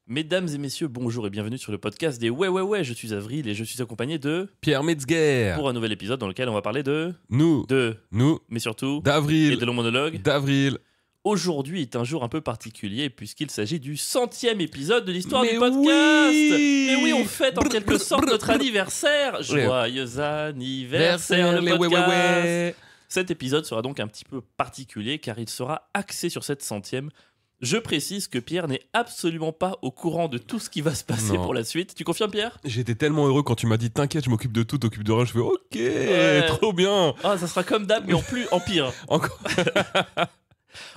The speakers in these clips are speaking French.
Mesdames et messieurs, bonjour et bienvenue sur le podcast des Ouais, je suis Avril et je suis accompagné de... Pierre Metzger. Pour un nouvel épisode dans lequel on va parler de... Nous, Mais surtout... Et d'avril, de longs monologues. d'avril. Aujourd'hui est un jour un peu particulier puisqu'il s'agit du 100e épisode de l'histoire du Mais podcast. oui. Mais oui, on fête en quelque sorte notre anniversaire. Joyeux anniversaire le podcast. Ouais. Cet épisode sera donc un petit peu particulier car il sera axé sur cette 100e. Je précise que Pierre n'est absolument pas au courant de tout ce qui va se passer Non. pour la suite. Tu confirmes, Pierre? J'étais tellement heureux quand tu m'as dit t'inquiète, je m'occupe de tout, t'occupes de rien. Je fais ok, Ouais. trop bien. Ah, ça sera comme d'hab, mais en pire. Encore.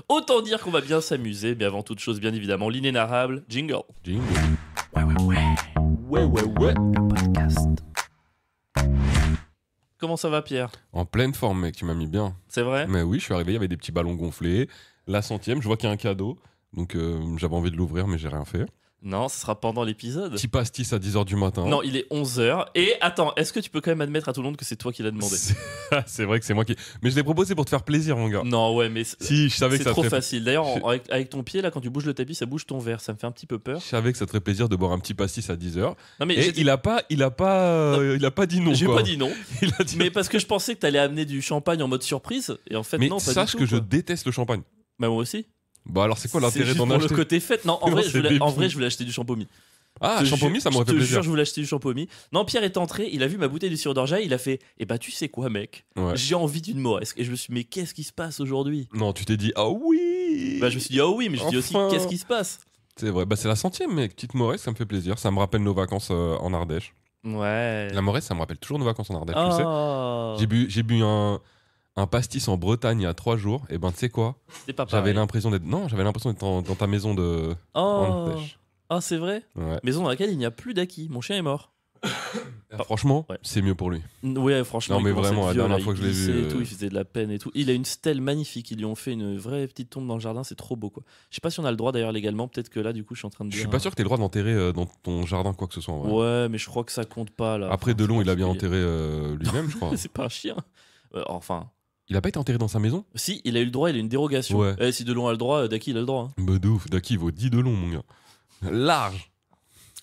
Autant dire qu'on va bien s'amuser, mais avant toute chose, bien évidemment, l'inénarrable jingle. Jingle. Ouais, le podcast. Comment ça va, Pierre? En pleine forme, mec, tu m'as mis bien. C'est vrai? Mais oui, je suis arrivé, il y avait des petits ballons gonflés. La 100e, je vois qu'il y a un cadeau. Donc j'avais envie de l'ouvrir, mais j'ai rien fait. Non, ce sera pendant l'épisode. Petit pastis à 10h du matin. Non, il est 11h. Et attends, est-ce que tu peux quand même admettre à tout le monde que c'est toi qui l'as demandé? C'est vrai que c'est moi qui. Mais je l'ai proposé pour te faire plaisir, mon gars. Non, ouais, mais Si, je savais c'est que ça trop te ferait... facile. D'ailleurs, avec ton pied, là, quand tu bouges le tapis, ça bouge ton verre. Ça me fait un petit peu peur. Je savais que ça te ferait plaisir de boire un petit pastis à 10h. Non, mais Et il a pas dit non. j'ai quoi. pas dit non. Il a dit Mais parce que je pensais que t'allais amener du champagne en mode surprise. Et en fait, Mais non, pas sache du tout. que je quoi. déteste le champagne. Bah, moi aussi. Bah alors c'est quoi l'intérêt juste d'en pour acheter le côté fête. Non, en Non, vrai, c'est je débile. voulais acheter du champomis. Ah, Je te champomis, jure- ça m'aurait fait Je te plaisir. jure, je voulais acheter du champomis. Non, Pierre est entré, il a vu ma bouteille de sirop d'orgeat, il a fait eh bah, tu sais quoi, mec, Ouais. j'ai envie d'une moresque. Et je me suis dit, mais qu'est-ce qui se passe aujourd'hui? Non, tu t'es dit ah oui. Bah, je me suis dit, oh oui, mais je me suis dit aussi, Enfin. qu'est-ce qui se passe? C'est vrai, bah c'est la 100e, mec. Petite Moresse, ça me fait plaisir. Ça me rappelle nos vacances en Ardèche. Ouais. La Moresse, ça me rappelle toujours nos vacances en Ardèche, tu sais. Oh, J'ai bu un pastis en Bretagne il y a 3 jours. Et ben tu sais quoi, c'est pas j'avais pareil. l'impression d'être dans ta maison de en Oh, Ardèche. ah, c'est vrai? Ouais. Maison dans laquelle il n'y a plus d'acquis. Mon chien est mort. Franchement, Ouais. c'est mieux pour lui. Ouais, franchement. Non, il mais commençait à vraiment, être la vieux, dernière là, fois il que je l'ai vu, glissait et tout, il faisait de la peine et tout. Il a une stèle magnifique. Ils lui ont fait une vraie petite tombe dans le jardin. C'est trop beau, quoi. Je sais pas si on a le droit d'ailleurs légalement. Peut-être que là, du coup, je suis en train de Je dire. suis pas sûr que t'aies le droit d'enterrer dans ton jardin quoi que ce soit. En vrai. Ouais, mais je crois que ça compte pas là. Après, Enfin, Delon, c'est il a bien particulier. enterré lui-même, je crois. C'est pas un chien. Enfin, Il a pas été enterré dans sa maison? si, il a eu le droit, il a une dérogation. Ouais. Eh, si Delon a le droit, Daki, il a le droit. Hein. Bah de ouf, Daki il vaut 10 Delon, mon gars. Large.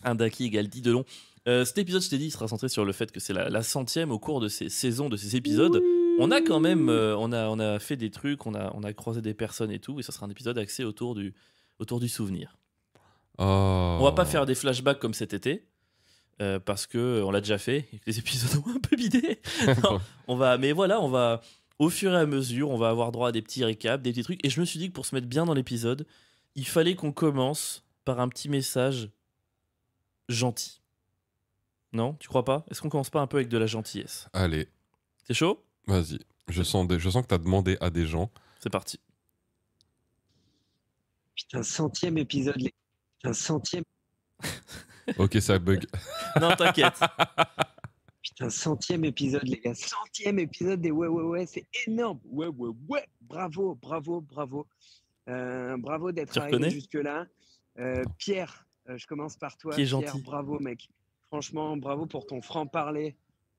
Un Daki égale 10 Delon. Cet épisode, je t'ai dit, il sera centré sur le fait que c'est la 100e au cours de ces saisons, de ces épisodes. On a quand même, on a fait des trucs, on a croisé des personnes et tout, et ça sera un épisode axé autour du souvenir. Oh. On va pas faire des flashbacks comme cet été, parce que on l'a déjà fait, et que les épisodes ont un peu bidé. Non, mais voilà, on va, au fur et à mesure, on va avoir droit à des petits récaps, des petits trucs, et je me suis dit que pour se mettre bien dans l'épisode, il fallait qu'on commence par un petit message gentil. Non, tu crois pas? Est-ce qu'on commence pas un peu avec de la gentillesse? Allez, T'es chaud? vas-y. Je sens que t'as demandé à des gens. C'est parti. Putain, 100e épisode, les... Putain, 100e... Ok, ça bug. Non, t'inquiète. Putain, 100e épisode, les gars. 100e épisode des Ouais, c'est énorme. Ouais. Bravo. Bravo d'être Tu arrivé reconnais? jusque-là. Pierre, je commence par toi. Qui est Pierre, gentil. bravo, mec. Franchement, bravo pour ton franc-parler.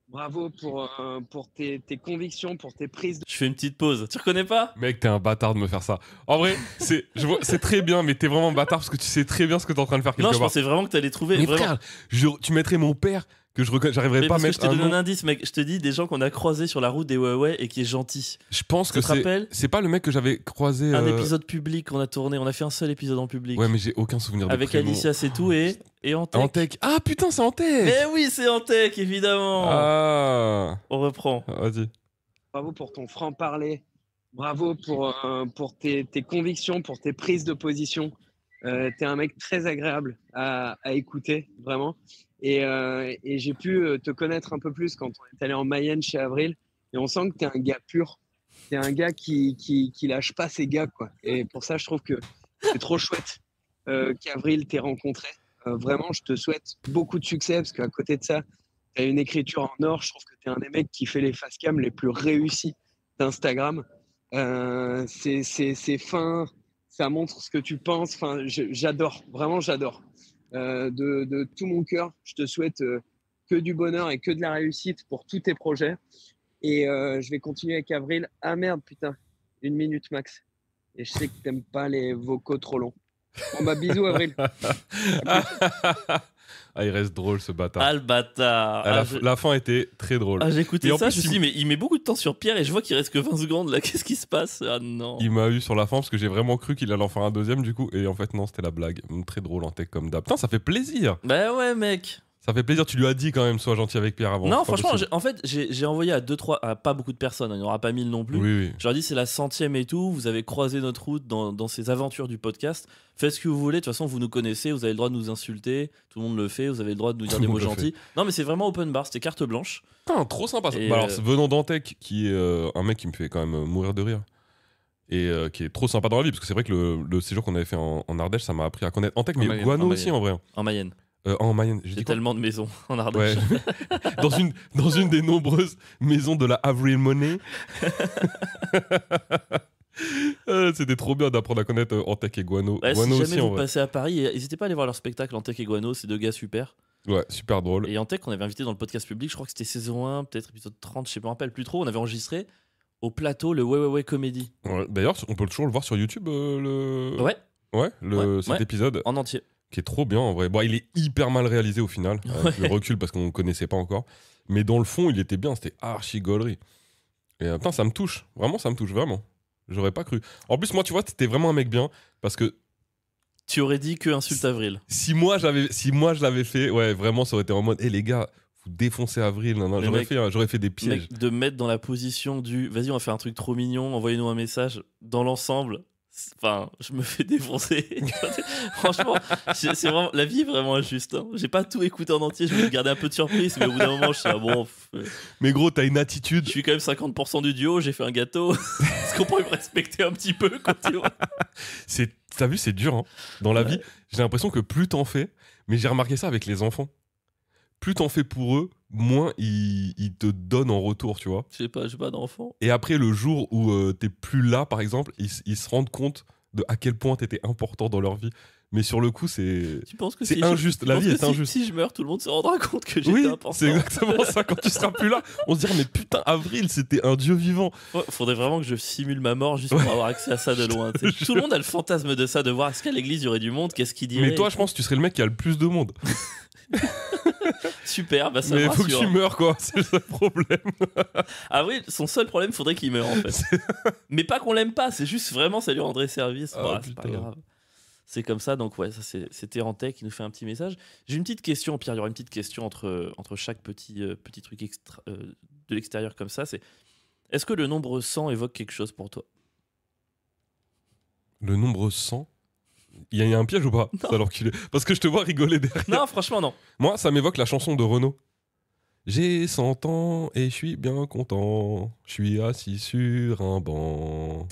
Bravo pour tes convictions, pour tes prises de... Je fais une petite pause. Tu reconnais pas? Mec, t'es un bâtard de me faire ça. En vrai, c'est très bien, mais t'es vraiment un bâtard parce que tu sais très bien ce que t'es en train de faire quelque Non, je part. pensais vraiment que t'allais trouver. Mais vraiment. frère, tu mettrais mon père que j'arriverais Mais pas à parce que je mettre te un donne un nom. indice, mec. Je te dis des gens qu'on a croisés sur la route des Ouais et qui est gentil. Je pense Ça que te rappelle c'est pas le mec que j'avais croisé. Un épisode public qu'on a tourné. On a fait un seul épisode en public. Ouais, mais j'ai aucun souvenir de Avec prénom. Alicia, c'est tout, et Antec. Antec. Ah putain, c'est Antec. Mais oui, c'est Antec, évidemment. Ah, On reprend. vas-y. Bravo pour ton franc-parler. Bravo pour tes convictions, pour tes prises de position. T'es un mec très agréable à écouter, vraiment. Et j'ai pu te connaître un peu plus quand on est allé en Mayenne chez Avril. Et on sent que t'es un gars pur. T'es un gars qui lâche pas ses gars, quoi. Et pour ça, je trouve que c'est trop chouette qu'Avril t'ait rencontré. Vraiment, je te souhaite beaucoup de succès parce qu'à côté de ça, t'as une écriture en or. Je trouve que t'es un des mecs qui fait les facecam les plus réussis d'Instagram. C'est fin, ça montre ce que tu penses. Enfin, j'adore, vraiment j'adore. De tout mon cœur, je te souhaite que du bonheur et que de la réussite pour tous tes projets. Et je vais continuer avec Avril. Ah merde, putain, 1 minute max. Et je sais que t'aimes pas les vocaux trop longs. Bon, bah, bisous, Avril. Ah, il reste drôle ce bâtard. Ah, le bâtard. Ah, la fin était très drôle. Ah, j'ai écouté Et en ça, plus, je me suis dit, mais il met beaucoup de temps sur Pierre et je vois qu'il reste que 20 secondes là. Qu'est-ce qui se passe? Ah non. Il m'a eu sur la fin parce que j'ai vraiment cru qu'il allait en faire un deuxième du coup. Et en fait, non, c'était la blague. Très drôle en tech comme d'hab. Putain, ça fait plaisir. Bah ouais, mec. Ça fait plaisir. Tu lui as dit quand même, sois gentil avec Pierre avant. Non, C'est pas franchement, possible. en fait, j'ai envoyé à 2-3, à pas beaucoup de personnes, il n'y en aura pas 1000 non plus. Oui, oui. Je leur ai dit, c'est la 100e et tout, vous avez croisé notre route dans ces aventures du podcast. Faites ce que vous voulez, de toute façon, vous nous connaissez, vous avez le droit de nous insulter, tout le monde le fait, vous avez le droit de nous dire Tout des le mots monde le gentils. Non, mais c'est vraiment open bar, c'était carte blanche. Putain, trop sympa ça. Et, Bah alors, venant d'Antec, qui est un mec qui me fait quand même mourir de rire. Et qui est trop sympa dans la vie, parce que c'est vrai que le séjour qu'on avait fait en Ardèche, ça m'a appris à connaître Antec, mais Mayenne, Guano en aussi en vrai. En Mayenne. En Mayenne, j'ai J'ai dit quoi tellement de maisons en Ouais. Ardèche. dans une des nombreuses maisons de la Avril Money. C'était trop bien d'apprendre à connaître Antec et Guano. Ouais, Guano si aussi jamais en vous vrai. passez à Paris, n'hésitez pas à aller voir leur spectacle Antec et Guano, c'est deux gars super. Ouais, super drôle. Et Antec, on avait invité dans le podcast public, je crois que c'était saison 1, peut-être épisode 30, je me rappelle plus trop. On avait enregistré au plateau le Ouais Ouais Ouais Comédie. Ouais, d'ailleurs, on peut toujours le voir sur YouTube, Ouais, cet ouais. épisode, en entier. qui est trop bien en vrai. Bon, il est hyper mal réalisé au final, avec le recul parce qu'on ne connaissait pas encore. Mais dans le fond, il était bien, c'était archi gaulerie. Et putain, ça me touche, vraiment. J'aurais pas cru. En plus, moi, tu vois, t'étais vraiment un mec bien, parce que Tu aurais dit que insulte Avril. si moi je l'avais fait, ouais, vraiment, ça aurait été en mode, hé les gars, vous défoncez Avril. Non, Le j'aurais fait des pièges. Mec, de mettre dans la position du vas-y, on va faire un truc trop mignon, envoyez-nous un message dans l'ensemble. Enfin, je me fais défoncer. Franchement, c'est vraiment, la vie est vraiment injuste. Hein. J'ai pas tout écouté en entier, je voulais garder un peu de surprise, mais au bout d'un moment, je suis Mais gros, t'as une attitude. je suis quand même 50% du duo, j'ai fait un gâteau. Est-ce qu'on pourrait me respecter un petit peu quand tu vois? T'as vu, c'est dur hein. Dans la Ouais. vie. J'ai l'impression que plus t'en fais, mais j'ai remarqué ça avec les enfants. Plus t'en fais pour eux, moins ils te donnent en retour, tu vois. J'ai pas d'enfant. Et après, le jour où t'es plus là, par exemple, ils se rendent compte de à quel point t'étais important dans leur vie. Mais sur le coup, c'est Tu penses que c'est si injuste. tu La penses vie que est injuste. Si je meurs, tout le monde se rendra compte que j'étais Oui, important. c'est exactement ça. Quand tu seras plus là, on se dira mais putain, Avril, c'était un dieu vivant. Ouais, faudrait vraiment que je simule ma mort juste pour avoir accès à ça de loin. tu sais. Tout le monde a le fantasme de ça, de voir est-ce qu'à l'église il y aurait du monde, qu'est-ce qu'il dirait. Mais toi, je pense que tu serais le mec qui a le plus de monde. Super, bah ça Mais me il faut que rassure. tu meurs, quoi. C'est le problème. Ah oui, son seul problème, faudrait qu'il meure en fait. Mais pas qu'on l'aime pas, c'est juste vraiment ça lui rendrait service. Ah, Voilà, c'est pas putain. grave. C'est comme ça, donc ouais, ça c'était Antec qui nous fait un petit message. J'ai une petite question, Pierre, il y aura une petite question entre chaque petit truc de l'extérieur comme ça. C'est est-ce que le nombre 100 évoque quelque chose pour toi? Le nombre 100. Il y a un piège ou pas? Non. Alors qu'il est... Parce que je te vois rigoler derrière. Non, franchement, non. Moi, ça m'évoque la chanson de Renaud. J'ai 100 ans et je suis bien content. Je suis assis sur un banc.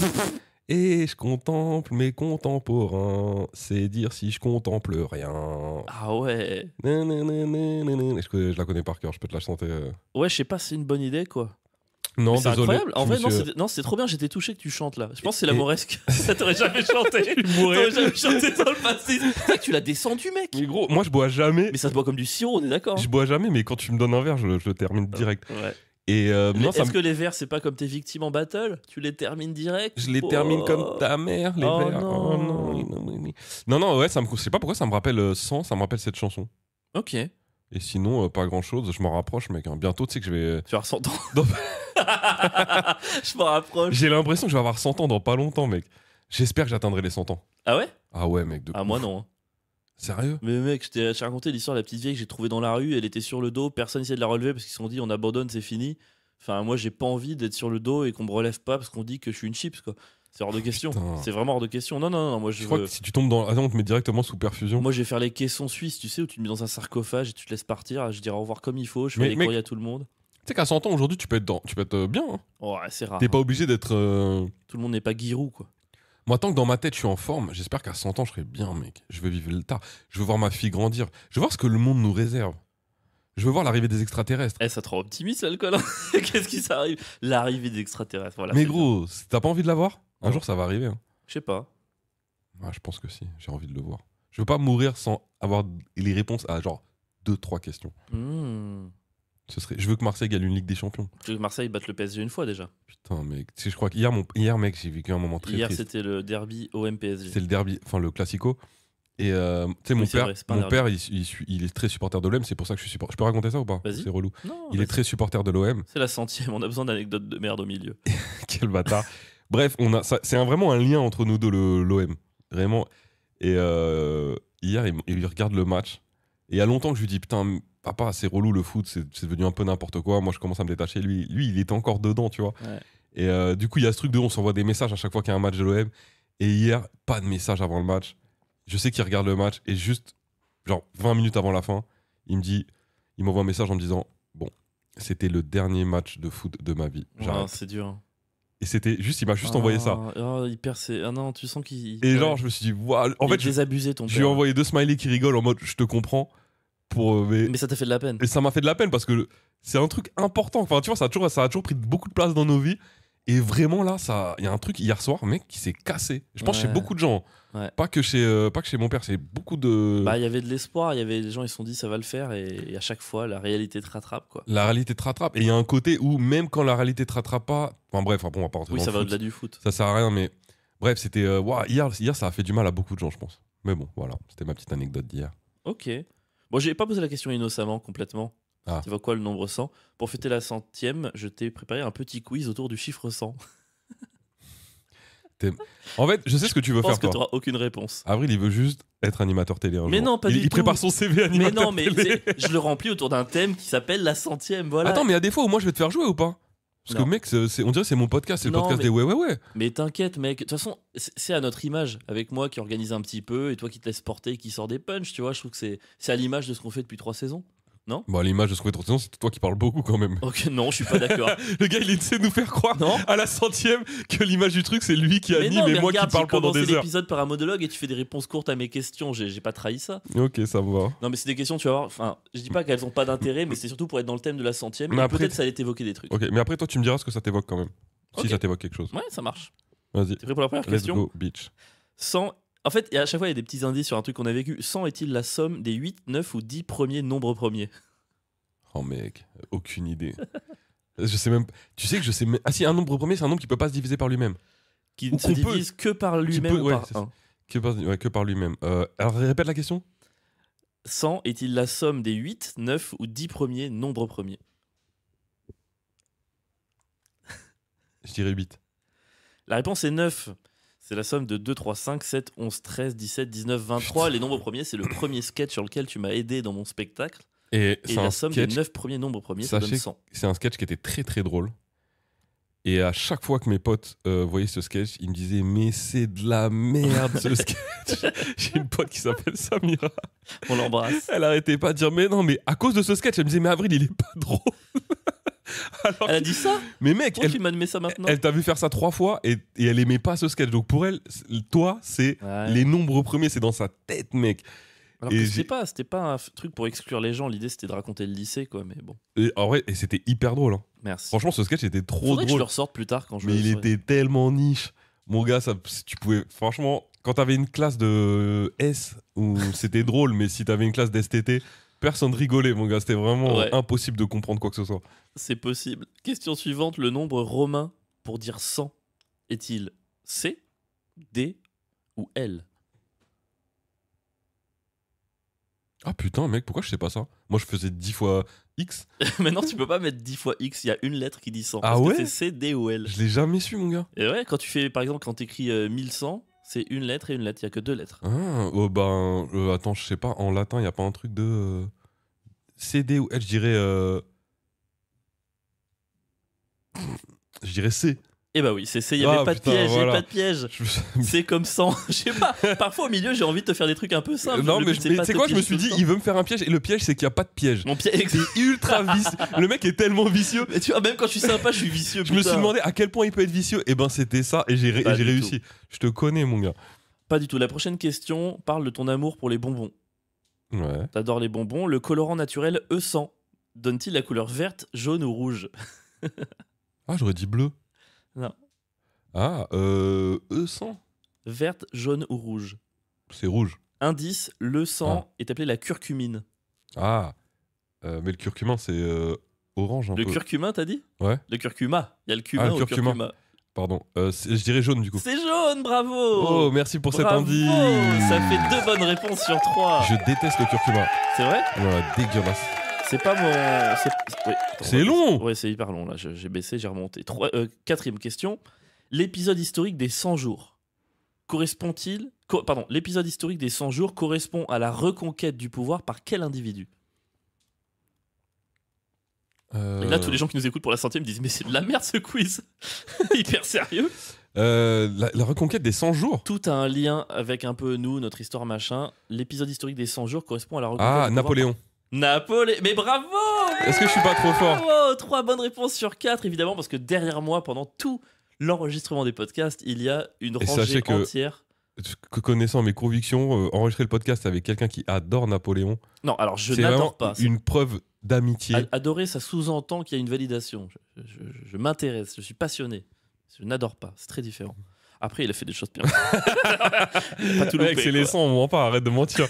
Et je contemple mes contemporains. C'est dire si je contemple rien. Ah ouais. Nananana. Je la connais par cœur, je peux te la chanter. Ouais, je sais pas, c'est une bonne idée quoi. Non, Mais c'est désolé. incroyable. En je vrai, me suis- non, c'était trop bien. J'étais touché que tu chantes là. Je pense que c'est Et- l'amouresque. Ça t'aurait jamais chanté. Je mourrais. T'aurais jamais chanté dans le passé. C'est vrai que tu l'as descendu, mec. Mais gros, moi je bois jamais. Mais ça se boit comme du sirop, on est d'accord. Je bois jamais, mais quand tu me donnes un verre, je le termine direct. Ouais. Et Mais non, ça est-ce me- que les vers, c'est pas comme tes victimes en battle? Tu les termines direct? je les Oh. termine comme ta mère, les Oh verres. non. Oh non. Non, ouais, je sais pas pourquoi ça me rappelle 100, ça me rappelle cette chanson. Ok. Tu Et sinon, pas grand chose, je m'en rapproche, mec. Hein. Bientôt, tu sais que je vais. vas avoir 100 ans. Non. Je m'en rapproche. J'ai l'impression que je vais avoir 100 ans dans pas longtemps, mec. J'espère que j'atteindrai les 100 ans. Ah ouais? Ah ouais, mec. Ah, moi non. hein. Sérieux? Mais mec, je t'ai raconté l'histoire de la petite vieille que j'ai trouvée dans la rue. Elle était sur le dos. Personne essayait de la relever parce qu'ils se sont dit on abandonne, c'est fini. Enfin, moi, j'ai pas envie d'être sur le dos et qu'on me relève pas parce qu'on dit que je suis une chips, quoi. C'est hors de question. putain. C'est vraiment hors de question. Non, moi, Je crois que si tu tombes dans. Ah non, on te met directement sous perfusion. Moi, je vais faire les caissons suisses, tu sais, où tu te mets dans un sarcophage et tu te laisses partir. Je dirai au revoir comme il faut. Je fais Mais, les mec- courriers à tout le monde. Tu sais qu'à 100 ans aujourd'hui, tu peux être bien. Hein. Oh, ouais, c'est rare. T'es pas obligé d'être. Tout le monde n'est pas Giroud, quoi. Moi, tant que dans ma tête, je suis en forme, j'espère qu'à 100 ans, je serai bien, mec. Je veux vivre le tard. Je veux voir ma fille grandir. Je veux voir ce que le monde nous réserve. Je veux voir l'arrivée des extraterrestres. Eh, ça te rend optimiste, l'alcool. Hein. Qu'est-ce qui s'arrive? L'arrivée des extraterrestres. Voilà, Mais c'est gros, t'as pas envie de la voir? Un Non. jour, ça va arriver. Hein. Je sais pas. Ouais, je pense que si. J'ai envie de le voir. Je veux pas mourir sans avoir les réponses à genre 2-3 questions. Hmm. Je veux que Marseille gagne une Ligue des Champions. Tu veux que Marseille batte le PSG une fois déjà. Putain, mec. Tu sais, je crois qu'hier, mec, j'ai vécu un moment très Hier, triste. c'était le derby OM-PSG. C'est le derby, enfin le classico. Et tu sais, mon Oui, c'est père, vrai, c'est pas un mon père il est très supporter de l'OM, c'est pour ça que je suis supporter. Je peux raconter ça ou pas? Vas-y. C'est relou. Non, Il est très supporter de l'OM. C'est la 100e, on a besoin d'anecdotes de merde au milieu. Quel bâtard. Bref, c'est vraiment un lien entre nous deux, l'OM. Vraiment. Et hier, il regarde le match. Et il y a longtemps que je lui dis, putain, papa, c'est relou le foot, c'est devenu un peu n'importe quoi. Moi, je commence à me détacher. Lui, il était encore dedans, tu vois. Ouais. Et du coup, il y a ce truc de on s'envoie des messages à chaque fois qu'il y a un match de l'OM. Et hier, pas de message avant le match. Je sais qu'il regarde le match et juste, genre 20 minutes avant la fin, il m'envoie un message en me disant, bon, c'était le dernier match de foot de ma vie. Ouais, J'arrête. c'est dur. Et c'était juste, il m'a juste envoyé ça. Il perd ses... Ah non, tu sens qu'il... Et ouais. genre, je me suis dit, waouh. En Il fait, est désabusé, ton je lui ai père. envoyé 2 smileys qui rigolent en mode, je te comprends. Mais ça t'a fait de la peine. Et ça m'a fait de la peine parce que c'est un truc important. Enfin, tu vois, ça a toujours pris beaucoup de place dans nos vies. Et vraiment, là, il y a un truc hier soir, mec, qui s'est cassé. Je pense chez beaucoup de gens. Ouais. Pas que chez mon père, c'est beaucoup de. Bah, il y avait de l'espoir, les gens ils se sont dit ça va le faire et à chaque fois la réalité te rattrape quoi. La réalité te rattrape. Et il y a un côté où même quand la réalité te rattrape pas. Enfin bref, bon, on va pas rentrer Oui, dans ça le va foot. au-delà du foot. Ça sert à rien, mais bref, c'était. Hier, ça a fait du mal à beaucoup de gens, je pense. Mais bon, voilà, c'était ma petite anecdote d'hier. Ok. Bon, j'ai pas posé la question innocemment complètement. Ah. Tu vois quoi le nombre 100? Pour fêter la 100e, je t'ai préparé un petit quiz autour du chiffre 100. En fait, je sais ce que tu veux Je pense faire, que toi. tu n'auras aucune réponse. Avril, il veut juste être animateur télé un Mais jour. non, pas du Il tout. prépare son CV Mais animateur non, mais télé. je le remplis autour d'un thème qui s'appelle la 100e. Voilà. Attends, mais il y a des fois où moi je vais te faire jouer ou pas? Parce Non. que mec, on dirait que c'est mon podcast, c'est le Non, podcast mais- des ouais. Mais t'inquiète, mec. De toute façon, c'est à notre image. Avec moi qui organise un petit peu et toi qui te laisse porter et qui sort des punchs, tu vois. Je trouve que c'est à l'image de ce qu'on fait depuis 3 saisons. Bon, à l'image de ce qu'on fait trop de saison, c'est toi qui parles beaucoup quand même. Ok, non, je suis pas d'accord. Le gars, il essaie de nous faire croire Non. à la 100e que l'image du truc, c'est lui qui Mais anime non, et mais moi qui regarde, parle pendant j'ai commencé des heures. l'épisode par un monologue et tu fais des réponses courtes à mes questions. J'ai pas trahi ça. Ok, ça me va. Non, mais c'est des questions, tu vas voir. Enfin, je dis pas qu'elles ont pas d'intérêt, mais c'est surtout pour être dans le thème de la 100e. Mais Et après, peut-être ça allait t'évoquer des trucs. Ok, mais après, toi, tu me diras ce que ça t'évoque quand même. Si Ok. ça t'évoque quelque chose. Ouais, ça marche. Vas-y, T'es prêt pour la première let's question? go, bitch. 100. En fait, à chaque fois, il y a des petits indices sur un truc qu'on a vécu. 100 est-il la somme des 8, 9 ou 10 premiers nombres premiers? Oh mec, aucune idée. Je sais même. Tu sais que je sais même. Ah si, un nombre premier, c'est un nombre qui peut pas se diviser par lui-même. Qui Ou ne se qu'on peut- divise que par lui-même peux- ou ouais, par c'est ça. 1. Que par lui-même. Alors répète la question. 100 est-il la somme des 8, 9 ou 10 premiers nombres premiers? Je dirais 8. La réponse est 9. C'est la somme de 2, 3, 5, 7, 11, 13, 17, 19, 23. Les nombres premiers, c'est le premier sketch sur lequel tu m'as aidé dans mon spectacle. Et Et c'est la un somme sketch. des 9 premiers nombres premiers, ça Sachez donne 100. C'est un sketch qui était très très drôle. Et à chaque fois que mes potes voyaient ce sketch, ils me disaient mais c'est de la merde ce sketch. J'ai une pote qui s'appelle Samira. On l'embrasse. Elle arrêtait pas de dire mais non mais à cause de ce sketch, elle me disait mais Avril il est pas drôle. Alors, Elle a dit ça? mais mec, Pourquoi tu m'as admis ça maintenant? elle t'a vu faire ça 3 fois et elle aimait pas ce sketch. Donc pour elle, toi c'est Ouais. les nombres premiers, c'est dans sa tête mec. Alors et que j'ai- c'était pas un truc pour exclure les gens. L'idée, c'était de raconter le lycée, quoi. Mais bon, Et en vrai, et c'était hyper drôle. Hein. merci. Franchement, ce sketch était trop Faudrait que je drôle. le ressorte plus tard quand je Mais il le ferai. était tellement niche. Mon gars, tu pouvais. Franchement, quand t'avais une classe de S, où c'était drôle, mais si t'avais une classe d'STT, personne rigolait, mon gars. C'était vraiment Ouais. impossible de comprendre quoi que ce soit. C'est possible. Question suivante. Le nombre romain pour dire 100 est-il C, D ou L? Ah putain, mec, pourquoi je sais pas ça? Moi, je faisais 10 fois X. Maintenant, tu peux pas mettre 10 fois X. Il y a une lettre qui dit 100. Ah Parce que ouais c'est C, D ou L. Je l'ai jamais su, mon gars. Et ouais, quand tu fais, par exemple, quand t'écris 1100, c'est une lettre et une lettre. Il y a que 2 lettres. Ah, attends, je sais pas. En latin, y a pas un truc de. CD ou L, je dirais. Je dirais C. Eh bah oui, c'est C. Il y avait Ah, pas putain, de piège. Il y voilà. avait pas de piège. Je- C'est comme 100. Je sais pas. Parfois, au milieu, j'ai envie de te faire des trucs un peu simples. Non, Le mais but, c'est pas tu sais de quoi, te je me piéger suis tout dit, le temps. il veut me faire un piège, et le piège, c'est qu'il n'y a pas de piège. Mon piège. C'est ultra vicieux. Le mec est tellement vicieux. Mais tu vois, même quand je suis sympa, je suis vicieux. Je me suis putain. demandé à quel point il peut être vicieux. Et ben, c'était ça, et j'ai Pas et j'ai du réussi. Je te connais, mon gars. Pas du tout. La prochaine question parle de ton amour pour les bonbons. Ouais. T'adores les bonbons. Le colorant naturel E100 donne-t-il la couleur verte, jaune ou rouge? Ah, j'aurais dit bleu. Non. Ah, E100. Verte, jaune ou rouge? C'est rouge. Indice, le sang Ah. est appelé la curcumine. Ah. Mais le curcumin, c'est orange un Le peu. curcumin, t'as dit? Ouais. Le curcuma. Il y a le cumin Ah, le ou curcuma. curcuma. Pardon. Je dirais jaune du coup. C'est jaune, bravo. Oh, merci pour cet Bravo. indice. Ça fait 2 bonnes réponses sur 3. Je déteste le curcuma. C'est vrai? Ouais, dégueulasse. C'est pas mon. Oui, attends, C'est long. Ouais, c'est hyper long là. J'ai baissé, j'ai remonté. 4e question. L'épisode historique des 100 jours correspond-il. Pardon, l'épisode historique des 100 jours correspond à la reconquête du pouvoir par quel individu? Et là, tous les gens qui nous écoutent pour la 100e disent mais c'est de la merde ce quiz. Hyper sérieux. La reconquête des 100 jours. Tout a un lien avec un peu nous, notre histoire machin. L'épisode historique des 100 jours correspond à la reconquête Ah, du pouvoir. Napoléon. Napoléon. Mais bravo. Est-ce que je suis pas trop fort? Bravo. 3 bonnes réponses sur 4, évidemment, parce que derrière moi, pendant tout l'enregistrement des podcasts, il y a une Et rangée sachez que- entière. Connaissant mes convictions, enregistrer le podcast avec quelqu'un qui adore Napoléon, Non, alors je c'est vraiment n'adore pas. une preuve d'amitié. Adorer, ça sous-entend qu'il y a une validation. Je m'intéresse, je suis passionné. Je n'adore pas, c'est très différent. Après, il a fait des choses bien. Pas tout Mec, loupé, c'est les quoi. 100, on ment pas, arrête de mentir.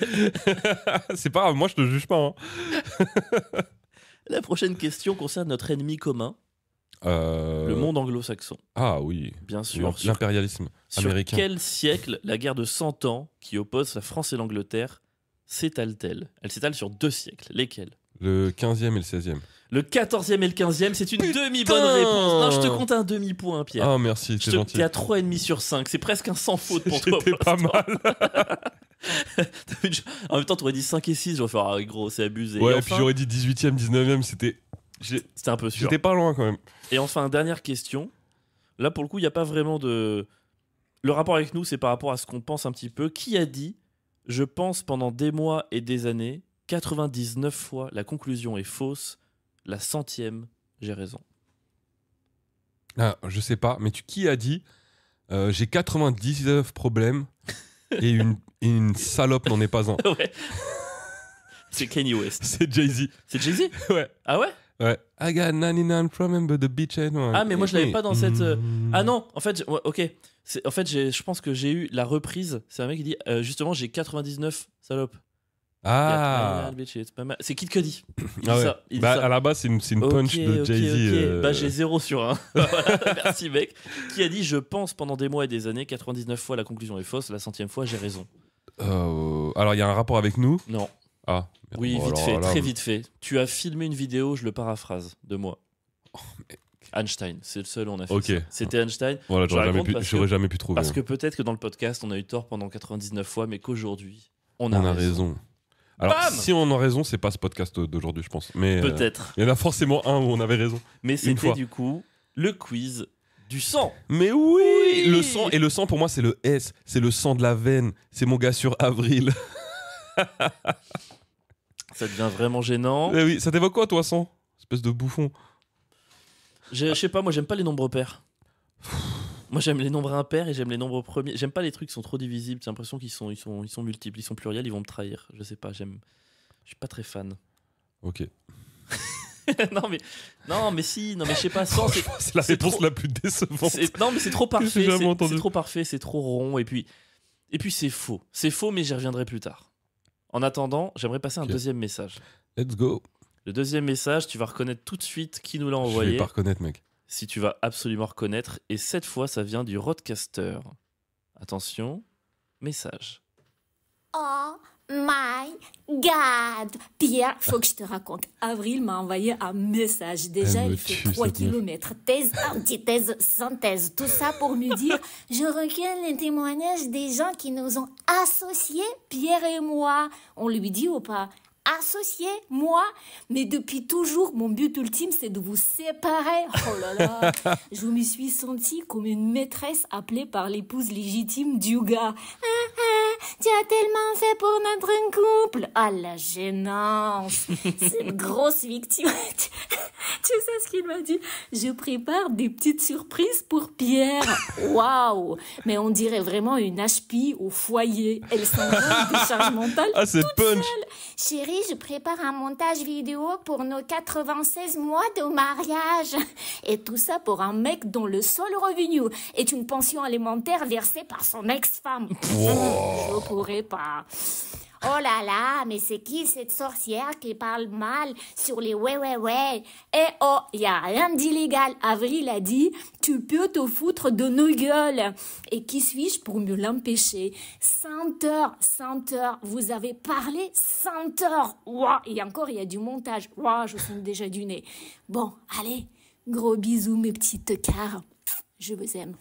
C'est pas grave, moi je te juge pas. Hein. La prochaine question concerne notre ennemi commun, le monde anglo-saxon. Ah oui, Bien sûr. l'impérialisme Sur américain. quel siècle la guerre de 100 ans qui oppose la France et l'Angleterre s'étale-t-elle? Elle s'étale sur 2 siècles. Lesquels? Le 15e et le 16e. Le 14e et le 15e, c'est une Putain. demi-bonne réponse. Non, je te compte un demi-point, Pierre. Ah merci, c'est gentil. T'es à 3,5 sur 5. C'est presque un sans faute pour toi. J'étais pour pas l'instant. mal. En même temps, t'aurais dit 5 et 6. J'aurais fait, ah, gros, c'est abusé. Ouais, Et et puis enfin, j'aurais dit 18e, 19e, c'était c'était un peu sûr. j'étais pas loin quand même. Et enfin, dernière question. Là, pour le coup, il n'y a pas vraiment de. Le rapport avec nous, c'est par rapport à ce qu'on pense un petit peu. Qui a dit je pense pendant des mois et des années, 99 fois, la conclusion est fausse, la 100e, j'ai raison. Ah, je sais pas, mais qui a dit j'ai 99 problèmes et une salope n'en est pas un. Ouais. C'est Kanye West. C'est Jay-Z. C'est Jay-Z? Ouais. Ah ouais? Ouais. I got 99 problems but the bitch ain't one. Ah, mais moi, je l'avais pas dans cette. Ah non, en fait, ouais, ok. En fait, je pense que j'ai eu la reprise. C'est un mec qui dit justement, j'ai 99 salopes. Ah. C'est pas mal. C'est Kid Cudi. Il dit Ah ouais. ça, il dit Bah, ça. à la base, c'est une Ok, punch de ok, Jay-Z. ok. Bah, j'ai 0 sur 1. Voilà, merci, mec. Qui a dit je pense pendant des mois et des années, 99 fois la conclusion est fausse, la 100e fois j'ai raison. Alors, il y a un rapport avec nous. Non. Ah. Oui, Bon, vite alors, fait, là, très vite fait. Tu as filmé une vidéo, je le paraphrase, de moi. Oh, Einstein, c'est le seul où on a fait Ok. ça. C'était Einstein. Voilà, Je j'aurais raconte parce j'aurais que- jamais pu trouver. Parce que peut-être que dans le podcast, on a eu tort pendant 99 fois, mais qu'aujourd'hui, on a raison. Alors, Bam si on a raison, c'est pas ce podcast d'aujourd'hui, je pense. Mais Peut-être. il y en a forcément un où on avait raison. Mais c'était fois. du coup le quiz du sang. Mais oui, le sang, et le sang pour moi c'est le S, c'est le sang de la veine, c'est mon gars sur Avril. Ça devient vraiment gênant. Eh oui, ça t'évoque quoi toi, sang? Espèce de bouffon. Je sais pas, moi j'aime pas les nombres pairs. Moi j'aime les nombres impairs et j'aime les nombres premiers. J'aime pas les trucs qui sont trop divisibles. J'ai l'impression qu'ils sont multiples, ils sont pluriels, ils vont me trahir. Je sais pas, je suis pas très fan. Ok. non mais si, non mais je sais pas. Sans, C'est la c'est réponse trop- la plus décevante. non mais c'est trop Que j'ai parfait. jamais C'est entendu. trop parfait, c'est trop rond et puis c'est faux. C'est faux, mais j'y reviendrai plus tard. En attendant, j'aimerais passer un Ok. deuxième message. Let's go. Le deuxième message, tu vas reconnaître tout de suite qui nous l'a Je vais envoyé. pas reconnaître, mec. Si tu vas absolument reconnaître. Et cette fois, ça vient du Roadcaster. Attention, message. Oh my God! Pierre, faut que je te raconte. Avril m'a envoyé un message. Déjà, Elle me il fait tue, 3 cette meuf. kilomètres. Thèse, antithèse, synthèse. Tout ça pour me dire, je recueille les témoignages des gens qui nous ont associés, Pierre et moi. On lui dit ou pas? Associé, moi, mais depuis toujours, mon but ultime, c'est de vous séparer. Oh là là, je me suis sentie comme une maîtresse appelée par l'épouse légitime du gars. Tu as tellement fait pour notre couple. Ah, la gênance. Cette grosse victime. Tu sais ce qu'il m'a dit? Je prépare des petites surprises pour Pierre. Waouh. Mais on dirait vraiment une HP au foyer. Elle s'envole de charge mentale. Ah, c'est punch. Chérie, je prépare un montage vidéo pour nos 96 mois de mariage. Et tout ça pour un mec dont le seul revenu est une pension alimentaire versée par son ex-femme. Je pourrais pas. Oh là là, mais c'est qui cette sorcière qui parle mal sur les ouais. Eh oh, y a rien d'illégal. Avril a dit, tu peux te foutre de nos gueules. Et qui suis-je pour me l'empêcher? 100 heures, vous avez parlé 100 heures. Ouah, et encore, il y a du montage. Ouah, je sens déjà du nez. Bon, allez, gros bisous mes petites cares. Je vous aime.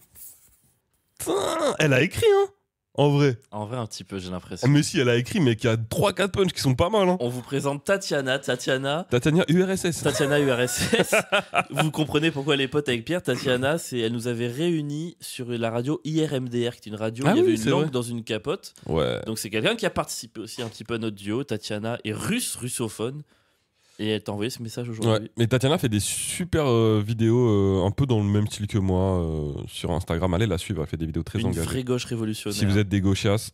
Putain, elle a écrit, hein. En vrai. En vrai, un petit peu, j'ai l'impression. Mais si, elle a écrit, mais qu'il y a 3-4 punchs qui sont pas mal, hein. On vous présente Tatiana. Tatiana URSS. Tatiana URSS. Vous comprenez pourquoi elle est pote avec Pierre. Tatiana, elle nous avait réunis sur la radio IRMDR, qui est une radio où il y avait une langue dans une capote. Ouais. Donc c'est quelqu'un qui a participé aussi un petit peu à notre duo. Tatiana est russophone. Et elle t'a envoyé ce message aujourd'hui. Ouais. Mais Tatiana fait des super vidéos un peu dans le même style que moi sur Instagram. Allez la suivre, elle fait des vidéos très Une engagées. vraie gauche révolutionnaire. Si vous êtes des gauchias,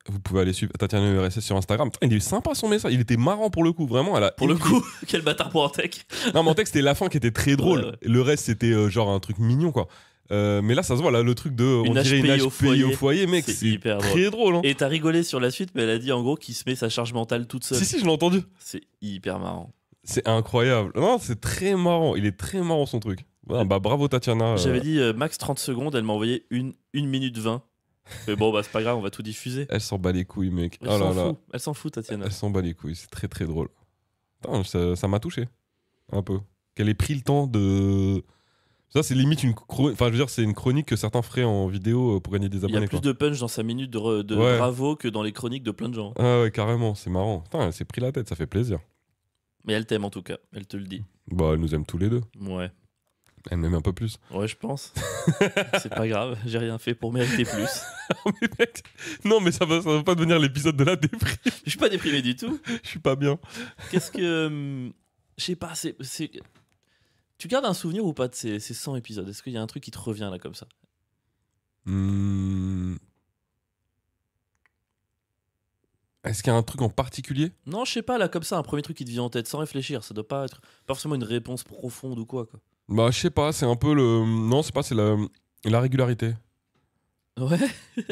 vous pouvez aller suivre Tatiana URSS sur Instagram. Putain, il est sympa son message, il était marrant pour le coup, vraiment. Pour le coup, quel bâtard pour Antec. Non, mais en texte, c'était la fin qui était très drôle. Ouais. Le reste, c'était genre un truc mignon, quoi. Mais là, ça se voit, là, le truc de. On dirait une HPI au foyer, mec. C'est C'est hyper très drôle. Hein. Et t'as rigolé sur la suite, mais elle a dit en gros qu'il se met sa charge mentale toute seule. Si, je l'ai entendu. C'est hyper marrant. C'est incroyable. Non, c'est très marrant. Il est très marrant son truc. Ouais, bah, bravo Tatiana. J'avais dit max 30 secondes, elle m'a envoyé 1 minute 20. Mais bon, bah c'est pas grave, on va tout diffuser. Elle s'en bat les couilles, mec. Elle s'en fout, Tatiana. Elle s'en bat les couilles, c'est très très drôle. Putain, ça m'a touché. Un peu. Qu'elle ait pris le temps de. Ça, c'est limite une chronique. Enfin, je veux dire, c'est une chronique que certains feraient en vidéo pour gagner des abonnés. Il y a plus de punch dans sa minute de Ouais. bravo que dans les chroniques de plein de gens. Ah ouais, carrément, c'est marrant. Putain, elle s'est pris la tête, ça fait plaisir. Mais elle t'aime en tout cas, elle te le dit. Bah, elle nous aime tous les deux. Ouais. Elle m'aime un peu plus. Ouais, je pense. C'est pas grave, j'ai rien fait pour mériter plus. Mais mec, non, mais ça va pas devenir l'épisode de la déprime. Je suis pas déprimé du tout. Je suis pas bien. Qu'est-ce que. Je sais pas, tu gardes un souvenir ou pas de ces 100 épisodes? Est-ce qu'il y a un truc qui te revient là comme ça? Est-ce qu'il y a un truc en particulier? Non, je sais pas, là comme ça, un premier truc qui te vient en tête sans réfléchir. Ça doit pas être forcément une réponse profonde ou quoi. Bah, je sais pas, c'est un peu le. Non, c'est pas, c'est la régularité. Ouais.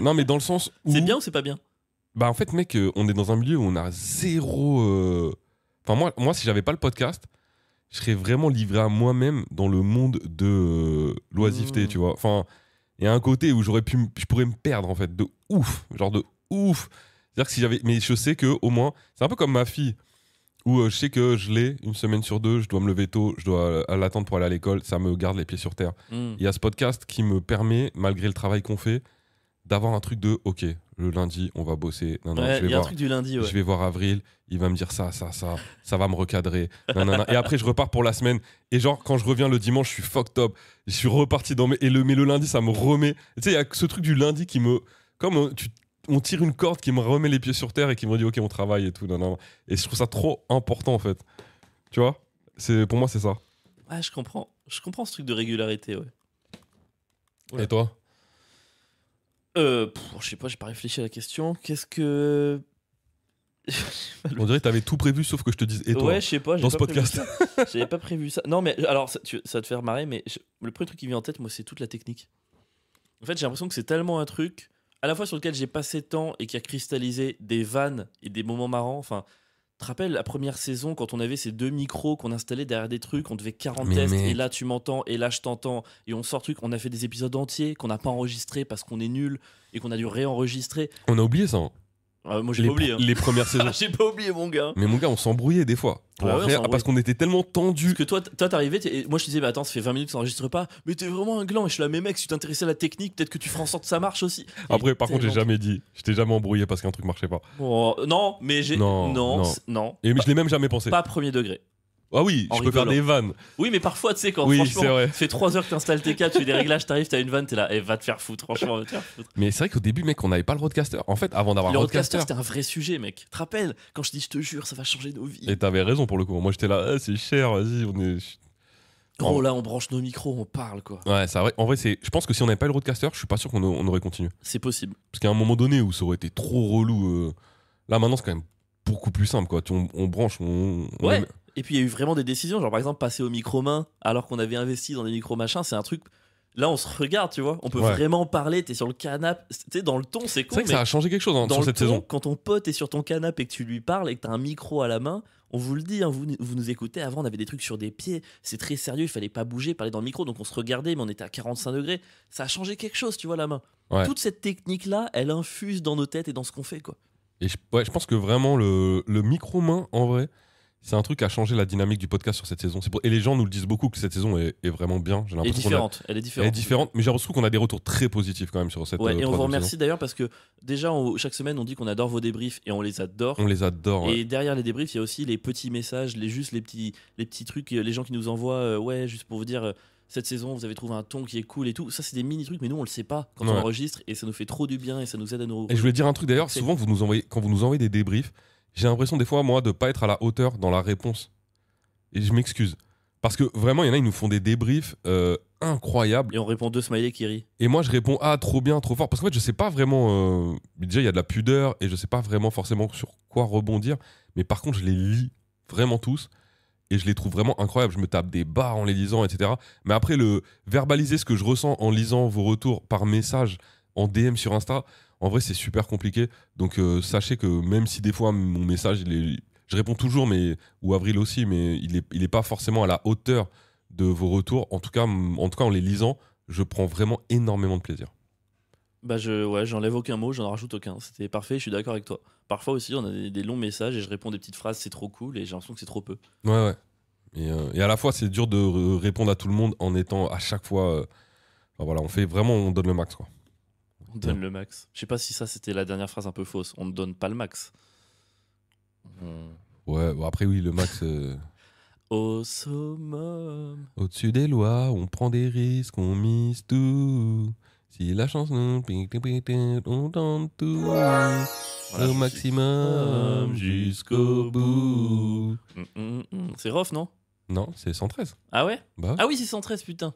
Non, mais dans le sens où. C'est bien ou c'est pas bien? Bah, en fait, mec, on est dans un milieu où on a zéro. Enfin, moi, si j'avais pas le podcast, je serais vraiment livré à moi-même dans le monde de l'oisiveté, tu vois. Enfin, il y a un côté où je pourrais me perdre, en fait, de ouf. Genre de ouf. C'est-à-dire que si j'avais. Mais je sais que, au moins, c'est un peu comme ma fille, où je sais que je l'ai une semaine sur deux, je dois me lever tôt, je dois l'attendre pour aller à l'école, ça me garde les pieds sur terre. Il y a ce podcast qui me permet, malgré le travail qu'on fait, d'avoir un truc de ok, le lundi, on va bosser. Non, ouais, il y a un truc du lundi, ouais. Je vais voir Avril, il va me dire ça va me recadrer. Et après, je repars pour la semaine. Et genre, quand je reviens le dimanche, je suis fucked up. Je suis reparti dans mes. Mais le lundi, ça me remet. Tu sais, il y a ce truc du lundi qui me. Comme on tire une corde qui me remet les pieds sur terre et qui me dit ok, on travaille et tout. Et je trouve ça trop important, en fait. Tu vois, pour moi, c'est ça. Ouais, je comprends. Je comprends ce truc de régularité, ouais. Et toi? Je sais pas, j'ai pas réfléchi à la question. Qu'est-ce que. On dirait que t'avais tout prévu sauf que je te dise et toi ouais, je sais pas. dans ce podcast. J'avais pas prévu ça. Non, mais alors, ça va te faire marrer, mais le premier truc qui me vient en tête, moi, c'est toute la technique. En fait, j'ai l'impression que c'est tellement un truc, à la fois sur lequel j'ai passé temps et qui a cristallisé des vannes et des moments marrants. Enfin, tu te rappelles la première saison quand on avait ces 2 micros qu'on installait derrière des trucs, on devait 40 tests et là tu m'entends et là je t'entends et on sort truc. On a fait des épisodes entiers qu'on n'a pas enregistrés parce qu'on est nul et qu'on a dû réenregistrer. On a oublié ça. Hein. Moi j'ai pas oublié. Les premières saisons. J'ai pas oublié mon gars. Mais mon gars, on s'embrouillait des fois. Parce qu'on était tellement tendus. Parce que toi t'arrivais, et moi je te disais, bah attends, ça fait 20 minutes que ça n'enregistre pas, mais t'es vraiment un gland. Et je suis là, mais mec, si tu t'intéressais à la technique, peut-être que tu feras en sorte que ça marche aussi. Après, par contre, j'ai jamais dit. Je t'ai jamais embrouillé parce qu'un truc marchait pas. Oh, non, mais j'ai. Non. Et je l'ai même jamais pensé. Pas premier degré. Ah oui, je peux faire des vannes. Oui, mais parfois, tu sais, quand oui, franchement, ça fait 3 heures que t'installes tes câbles, tu fais des réglages, t'arrives, t'as une vanne, t'es là, va te faire foutre, franchement, va te faire foutre. Mais c'est vrai qu'au début, mec, on n'avait pas le roadcaster. En fait, avant d'avoir le roadcaster, c'était un vrai sujet, mec. Tu te rappelles quand je dis, je te jure, ça va changer nos vies. Et t'avais raison pour le coup. Moi, j'étais là, c'est cher, vas-y, on est. Gros, là, on branche nos micros, on parle, quoi. Ouais, c'est vrai. En vrai, je pense que si on n'avait pas eu le roadcaster, je suis pas sûr qu'on aurait continué. C'est possible. Parce qu'à un moment donné où ça aurait été trop relou, là maintenant, c'est quand même beaucoup plus simple, quoi. On branche, ouais. Et puis il y a eu vraiment des décisions, genre par exemple passer au micro main alors qu'on avait investi dans des micros machins, c'est un truc Là, on se regarde, tu vois. On peut Ouais. vraiment parler. T'es sur le canapé. Tu sais, dans le ton, c'est C'est con. vrai que mais ça a changé quelque chose dans sur le cette ton, saison. quand ton pote est sur ton canapé et que tu lui parles et que t'as un micro à la main, on vous le dit, hein, vous nous écoutez. Avant, on avait des trucs sur des pieds. C'est très sérieux. Il fallait pas bouger, parler dans le micro. Donc, on se regardait, mais on était à 45 degrés. Ça a changé quelque chose, tu vois, la main. Ouais. Toute cette technique-là, elle infuse dans nos têtes et dans ce qu'on fait, quoi. Et je pense que vraiment, le micro-main, en vrai, c'est un truc qui a changé la dynamique du podcast sur cette saison. Et les gens nous le disent beaucoup que cette saison est vraiment bien. J'ai Elle est l'impression différente. Elle est Elle différente. est différente, mais j'ai l'impression qu'on a des retours très positifs quand même sur cette Ouais, et on vous troisième remercie saison. d'ailleurs parce que déjà, chaque semaine, on dit qu'on adore vos débriefs et on les adore. On les adore. Ouais. Et derrière les débriefs, il y a aussi les petits messages, les petits trucs, les gens qui nous envoient, ouais, juste pour vous dire, cette saison, vous avez trouvé un ton qui est cool et tout. Ça, c'est des mini trucs, mais nous, on le sait pas quand on Ouais. enregistre et ça nous fait trop du bien et ça nous aide à nous. Et je voulais dire un truc d'ailleurs, C'est- souvent quand vous nous envoyez des débriefs, j'ai l'impression des fois, moi, de pas être à la hauteur dans la réponse. Et je m'excuse. Parce que vraiment, il y en a, ils nous font des débriefs incroyables. Et on répond 2 smileys qui rient. Et moi, je réponds trop bien, trop fort. Parce qu'en fait, je sais pas vraiment. Déjà, il y a de la pudeur et je sais pas vraiment forcément sur quoi rebondir. Mais par contre, je les lis vraiment tous. Et je les trouve vraiment incroyables. Je me tape des barres en les lisant, etc. Mais après, verbaliser ce que je ressens en lisant vos retours par message en DM sur Insta, en vrai, c'est super compliqué. Donc, sachez que même si des fois, mon message, je réponds toujours, ou Avril aussi, mais il est pas forcément à la hauteur de vos retours. En tout cas, en les lisant, je prends vraiment énormément de plaisir. Bah, j'enlève aucun mot, j'en rajoute aucun. C'était parfait, je suis d'accord avec toi. Parfois aussi, on a des longs messages et je réponds des petites phrases, c'est trop cool et j'ai l'impression que c'est trop peu. Ouais. Et à la fois, c'est dur de répondre à tout le monde en étant à chaque fois. Enfin, voilà, on donne le max, quoi. On donne le max. Je sais pas si ça, c'était la dernière phrase un peu fausse. On ne donne pas le max. Ouais, bon, après, oui, le max. Au summum. Au-dessus des lois, on prend des risques, on mise tout. Si la chance nous pique, on tente tout. Voilà, Au maximum, jusqu'au bout. C'est rough, non? Non, c'est 113. Ah ouais? Bah. Ah oui, c'est 113, putain.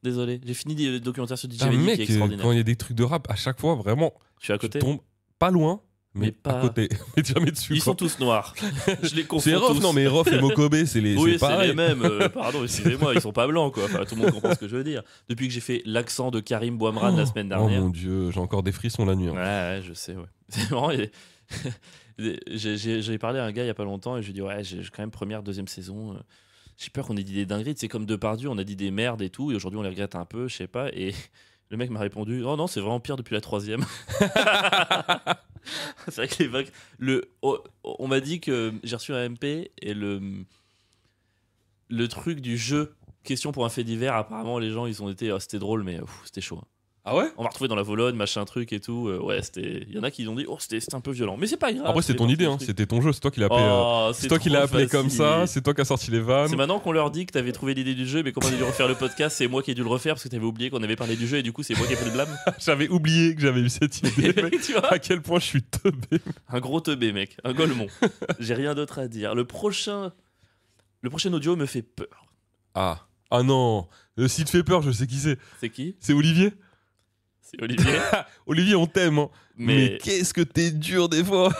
Désolé, j'ai fini des documentaires sur DJ Ah, Benny qui est mec, extraordinaire. quand il y a des trucs de rap, à chaque fois, vraiment, Je suis à tu côté. tombes pas loin, mais pas- à côté. Mais jamais dessus. Ils quoi. sont tous noirs. Je les confonds C'est Rof, tous. non, mais Rof et Mokobe, c'est Oui, c'est pareil. les mêmes. Pardon, excusez-moi, ils sont pas blancs, quoi. Enfin, tout le monde comprend ce que je veux dire. Depuis que j'ai fait l'accent de Karim Bouamran la semaine Oh dernière. mon dieu, j'ai encore des frissons la nuit. hein. Ouais, je sais, ouais. C'est marrant. J'ai parlé à un gars il y a pas longtemps et je lui ai dit, ouais, j'ai quand même première, deuxième saison. J'ai peur qu'on ait dit des dingueries. C'est comme Depardieu, on a dit des merdes et tout. Et aujourd'hui, on les regrette un peu, je sais pas. Et le mec m'a répondu, oh non, c'est vraiment pire depuis la troisième. C'est vrai que les vagues. On m'a dit que j'ai reçu un MP et le truc du jeu, question pour un fait divers, apparemment, les gens, ils ont été. C'était drôle, mais c'était chaud. hein. Ah ouais On m'a retrouvé dans la Vologne, machin truc et tout. Ouais, c'était. Il y en a qui ont dit, oh, c'était un peu violent. Mais c'est pas grave. Après, c'est ton partie idée, du hein. truc. C'était ton jeu, c'est toi qui l'as appelé. Oh, C'est toi qui l'as appelé comme ça, c'est toi qui as sorti les vannes. C'est maintenant qu'on leur dit que t'avais trouvé l'idée du jeu, mais comme on a dû refaire le podcast, c'est moi qui ai dû le refaire parce que t'avais oublié qu'on avait parlé du jeu et du coup, c'est moi qui ai pris le blâme. J'avais oublié que j'avais eu cette idée. mec. Tu vois, À quel point je suis teubé. un gros teubé, mec, un golemon. J'ai rien d'autre à dire. Le prochain audio me fait peur. Ah non. S'il te fait peur, je sais qui c'est. C'est qui? C'est Olivier. C'est Olivier. Olivier, on t'aime. Hein. Mais Mais qu'est-ce que t'es dur des fois.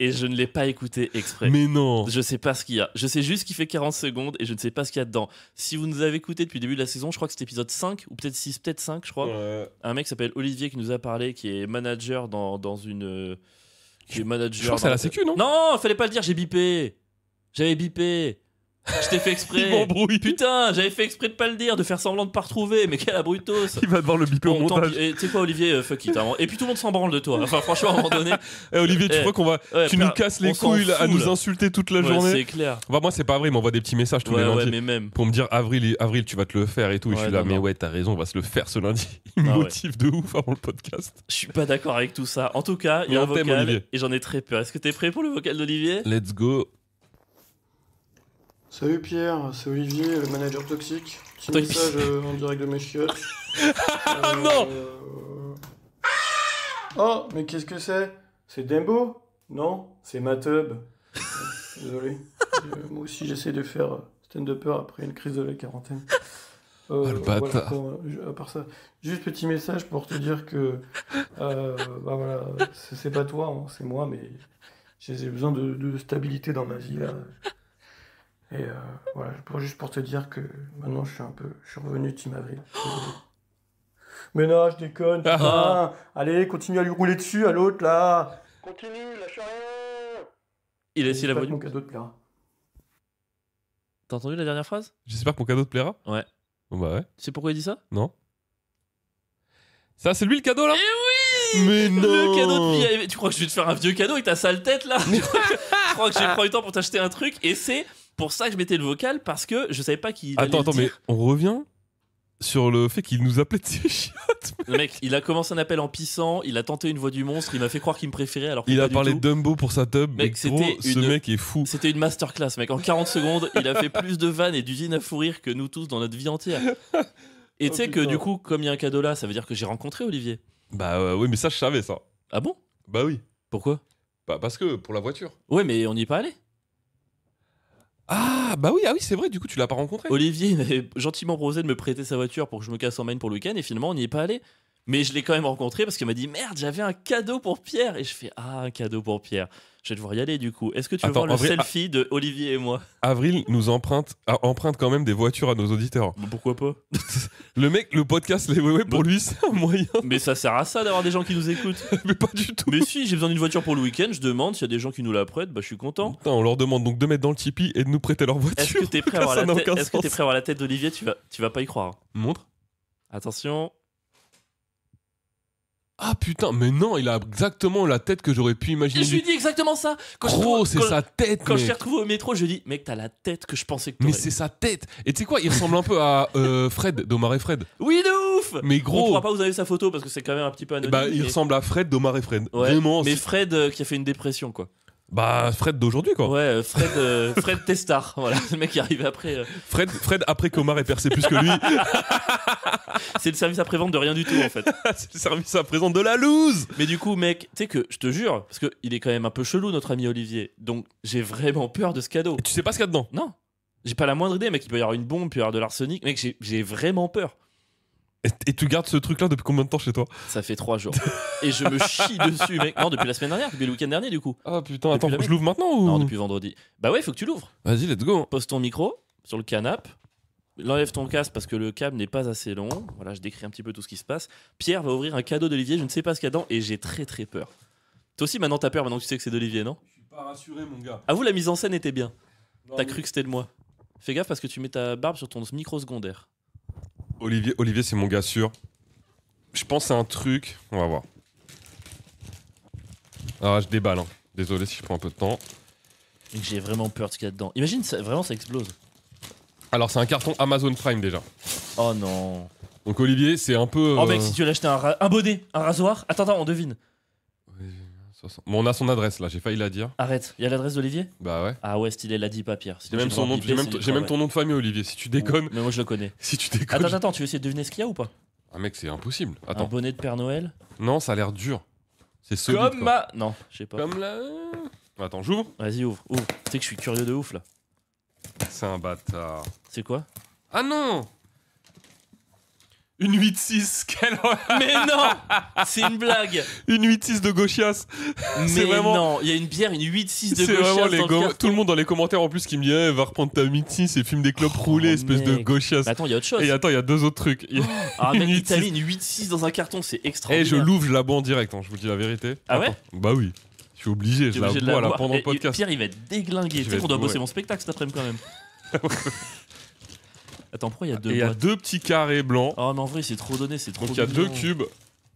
et je ne l'ai pas écouté exprès. Mais non. Je sais pas ce qu'il y a. Je sais juste qu'il fait 40 secondes et je ne sais pas ce qu'il y a dedans. Si vous nous avez écouté depuis le début de la saison, je crois que c'était épisode 5 ou peut-être 6, peut-être 5, je crois. Ouais. Un mec qui s'appelle Olivier qui nous a parlé, qui est manager dans une. Qui est manager. Je crois que c'est à la Sécu, non Non, fallait pas le dire, j'ai bipé. J'avais bipé. Je t'ai fait Il exprès. m'embrouille. Putain, j'avais fait exprès de pas le dire, de faire semblant de pas retrouver, mais quel abrutos. Il va devoir le biper au Bon, tant montage. pis. Et tu sais quoi, Olivier, fuck it. hein. Et puis tout le monde s'en branle de toi. Enfin, franchement, à un moment donné. Olivier, tu crois qu'on va. ouais, Tu nous casses les on s'en couilles là, à fout, nous là. insulter toute la Ouais, journée. c'est clair. Enfin, moi, c'est pas vrai, il m'envoie des petits messages tous les Ouais, lundis mais même. pour me dire Avril, tu vas te le faire et tout. Et je Ouais, suis là, non, mais non. ouais, t'as raison, on va se le faire ce lundi. Il me Ah ouais. motive de ouf avant le podcast. Je suis pas d'accord avec tout ça. En tout cas, il y a Mais un on t'aime, vocal Olivier. et j'en ai très peur. Est-ce que t'es prêt pour le vocal d'Olivier? Let's go. Salut Pierre, c'est Olivier, le manager toxique. Petit Attends, message en direct de mes chiottes. Ah non. Oh, mais qu'est-ce que c'est? C'est Dembo? Non, c'est Matub. Désolé. Moi aussi j'essaie de faire stand-upper après une crise de la quarantaine. le bâtard. À part ça, juste petit message pour te dire que bah voilà, c'est pas toi, hein, c'est moi, mais j'ai besoin de stabilité dans ma vie là. Et voilà, juste pour te dire que maintenant je suis revenu Team Avril. Mais non, je déconne, putain. Ah. Allez, continue à lui rouler dessus à l'autre là. Continue, lâche rien. Il a essayé la J'espère voix que du... mon cadeau te plaira. T'as entendu la dernière phrase? J'espère que mon cadeau te plaira. Ouais. Bon bah ouais. Tu sais pourquoi il dit ça? Non. Ça, c'est lui le cadeau là? Eh oui! Mais non! Le cadeau de vie. Tu crois que je vais te faire un vieux cadeau avec ta sale tête là? Je crois que j'ai pris le temps pour t'acheter un truc et c'est pour ça que je mettais le vocal parce que je savais pas qu'il allait Attends, le mais dire. on revient sur le fait qu'il nous appelait de ses chiottes. Le mec, il a commencé un appel en pissant, il a tenté une voix du monstre, il m'a fait croire qu'il me préférait alors que Il pas a du parlé tout. de Dumbo pour sa tub. Mec, Mais gros, c'était ce une- mec est fou. C'était une masterclass, mec. En 40 secondes, il a fait plus de vannes et d'usines à fou rire que nous tous dans notre vie entière. Et tu sais que putain. du coup, comme il y a un cadeau là, ça veut dire que j'ai rencontré Olivier. Bah oui, mais ça, je savais ça. Ah bon? Bah oui. Pourquoi? Bah parce que pour la voiture. Ouais, mais on n'y est pas allé. Ah oui, c'est vrai, du coup, tu l'as pas rencontré. Olivier il m'avait gentiment proposé de me prêter sa voiture pour que je me casse en Maine pour le week-end et finalement on n'y est pas allé. Mais je l'ai quand même rencontré parce qu'il m'a dit merde, j'avais un cadeau pour Pierre. Et je fais ah, un cadeau pour Pierre. Je vais devoir y aller du coup. Est-ce que tu veux Attends, voir le en vrai, selfie de Olivier et moi? Avril nous emprunte quand même des voitures à nos auditeurs. Bah, pourquoi pas? Le mec, le podcast Les Wéwé, pour lui, c'est un moyen. Mais ça sert à ça d'avoir des gens qui nous écoutent. Mais pas du tout. Mais si j'ai besoin d'une voiture pour le week-end, je demande s'il y a des gens qui nous la prêtent, bah je suis content. Putain, on leur demande donc de mettre dans le Tipeee et de nous prêter leur voiture. Est-ce que t'es prêt à avoir Ça la n'a tête? aucun Est-ce que t'es sens. prêt à avoir la tête d'Olivier? Tu vas pas y croire. Montre. Attention. Ah putain, mais non, il a exactement la tête que j'aurais pu Et imaginer. je lui dis exactement ça. Gros, c'est sa tête, Quand je mec. l'ai retrouvé au métro, je lui dis mec, t'as la tête que je pensais que Mais t'aurais. c'est sa tête. Et tu sais quoi, il ressemble un peu à Fred, d'Omar et Fred. Oui, de ouf. Mais On gros, pourra pas vous avez sa photo parce que c'est quand même un petit peu anonyme. bah, il mais- ressemble à Fred d'Omar et Fred. Ouais, Vraiment. mais c'est- Fred qui a fait une dépression quoi. Bah, Fred d'aujourd'hui, quoi. Ouais, Fred Testard. Voilà, le mec qui arrive après. Fred après qu'Omar ait percé plus que lui. C'est le service après-vente de rien du tout en fait. C'est le service à présent de la loose. Mais du coup, mec, tu sais que je te jure, parce que il est quand même un peu chelou notre ami Olivier. Donc j'ai vraiment peur de ce cadeau. Et tu sais pas ce qu'il y a dedans. Non, j'ai pas la moindre idée, mec. Il peut y avoir une bombe, il peut y avoir de l'arsenic. Mec, j'ai vraiment peur. Et tu gardes ce truc-là depuis combien de temps chez toi? Ça fait 3 jours. Et je me chie dessus, mec. Non, depuis la semaine dernière, depuis le week-end dernier, du coup. Ah putain, Depuis attends, la je mec. l'ouvre maintenant ou? Non, depuis vendredi. Bah ouais, faut que tu l'ouvres. Vas-y, let's go. Pose ton micro sur le canapé. Enlève ton casque parce que le câble n'est pas assez long. Voilà, je décris un petit peu tout ce qui se passe. Pierre va ouvrir un cadeau d'Olivier, je ne sais pas ce qu'il y a dedans et j'ai très très peur. Toi aussi, maintenant t'as peur, maintenant que tu sais que c'est d'Olivier, non? Je suis pas rassuré, mon gars. Avoue, la mise en scène était bien. T'as cru que c'était de moi. Fais gaffe parce que tu mets ta barbe sur ton micro secondaire. Olivier, c'est mon gars sûr. Je pense que c'est un truc. On va voir. Ah, je déballe. Hein. Désolé si je prends un peu de temps. Et j'ai vraiment peur de ce qu'il y a dedans. Imagine, vraiment ça explose. Alors, c'est un carton Amazon Prime déjà. Oh non. Donc, Olivier, c'est un peu. Oh mec, si tu veux l'acheter un bonnet, un rasoir. Attends, on devine. Bon, on a son adresse là, j'ai failli la dire. Arrête, il y a l'adresse d'Olivier? Bah ouais. Ah ouais, stylé, l'a dit pas Pierre. J'ai même son nom, j'ai même ton nom de famille, Olivier. Si tu déconnes. Mais moi je le connais. Si tu déconnes. Attends, tu veux essayer de deviner ce qu'il y a ou pas? Ah, mec, c'est impossible. Un Attends. bonnet de Père Noël? Non, ça a l'air dur. C'est solide. Comme quoi. ma. Non, je sais pas. Comme la. Attends, j'ouvre. Vas-y, ouvre. Tu sais que je suis curieux de ouf là. C'est un bâtard. C'est quoi? Ah non! Une 8-6, quelle Mais non! C'est une blague! Une 8-6 de Gauchias. Mais vraiment- non, il y a une bière, une 8-6 de C'est vraiment Gauchias dans le carton. tout le monde dans les commentaires en plus qui me dit va reprendre ta 8-6 et fume des clopes roulées, espèce de mec. Gauchias. Mais attends, il y a autre chose. Et attends, il y a deux autres trucs. Ah une mec, il t'a 8-6. mis une 8-6 dans un carton, c'est Eh, extraordinaire. je l'ouvre, je la bois en direct, hein, je vous dis la vérité. Ah ouais? Attends. Bah oui. Je suis obligé, T'es je la obligé de bois là boire. pendant le Et podcast. Pierre, il va être déglingué. Tu vais sais qu'on être doit bosser bourré. mon spectacle cet après-midi quand même. Attends, pourquoi il y a deux Et il y a boîtes? deux petits carrés blancs. Oh mais en vrai, c'est trop donné, c'est trop Donc il y a deux mignon. cubes.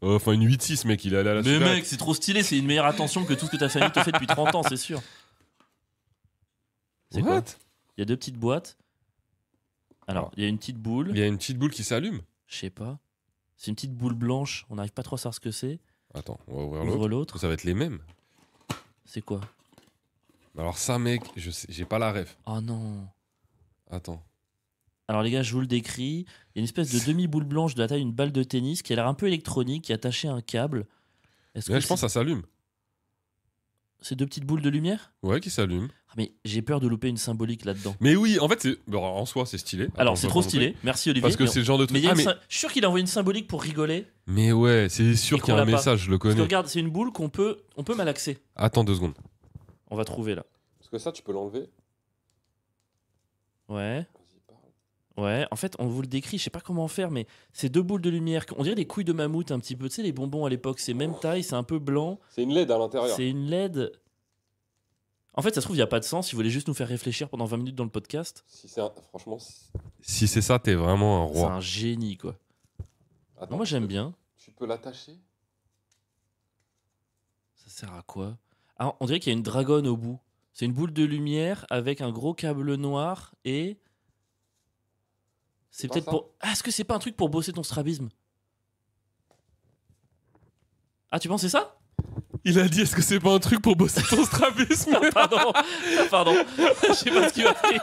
Enfin, une 8-6, mec, il est allé à la Mais supérette. mec, c'est trop stylé, c'est une meilleure attention que tout ce que ta famille te fait depuis 30 ans, c'est sûr. C'est quoi? What? Il y a deux petites boîtes. Alors, il y a une petite boule. Il y a une petite boule qui s'allume. Je sais pas. C'est une petite boule blanche. On n'arrive pas trop à savoir ce que c'est. Attends, on va ouvrir Ouvre l'autre. l'autre. Ça va être les mêmes. C'est quoi? Alors ça, mec, je sais, j'ai pas la ref. Oh non. Attends. Alors les gars, je vous le décris. Il y a une espèce de demi-boule blanche de la taille d'une balle de tennis qui a l'air un peu électronique, qui est attachée à un câble. Est-ce Ouais, que je pense que ça s'allume. c'est deux petites boules de lumière? Ouais, qui s'allume. Ah, mais j'ai peur de louper une symbolique là-dedans. Mais oui, en fait, bon, en soi, c'est stylé. Alors Attends, c'est je vais trop pas montrer. stylé. Merci Olivier. Parce que c'est le genre de mais truc. il y a Ah, une mais... je suis sûr qu'il a envoyé une symbolique pour rigoler. mais ouais, c'est Et sûr qu'il y qu'on a un l'a pas. message, je le Parce que connais. regarde, c'est une boule qu'on peut malaxer. Attends 2 secondes. On va trouver là. Parce que ça, tu peux l'enlever. Ouais. Vas-y, parle. Ouais, en fait, on vous le décrit, je sais pas comment faire, mais c'est 2 boules de lumière. On dirait des couilles de mammouth un petit peu. Tu sais, les bonbons à l'époque, c'est même taille, c'est un peu blanc. C'est une LED à l'intérieur. C'est une LED. En fait, ça se trouve, il n'y a pas de sens. Il voulait juste nous faire réfléchir pendant 20 minutes dans le podcast. Franchement, si c'est ça, t'es vraiment un C'est roi. un génie, quoi. Attends, Non, moi, j'aime bien. Tu peux l'attacher. Ça sert à quoi? Ah, on dirait qu'il y a une dragonne au bout. C'est une boule de lumière avec un gros câble noir et. C'est pas peut-être ça pour. Ah, est-ce que c'est pas un truc pour bosser ton strabisme? Ah, tu penses que c'est ça? Il a dit, est-ce que c'est pas un truc pour bosser ton strabisme? Pardon, pardon. Je sais pas ce qu'il m'a pris.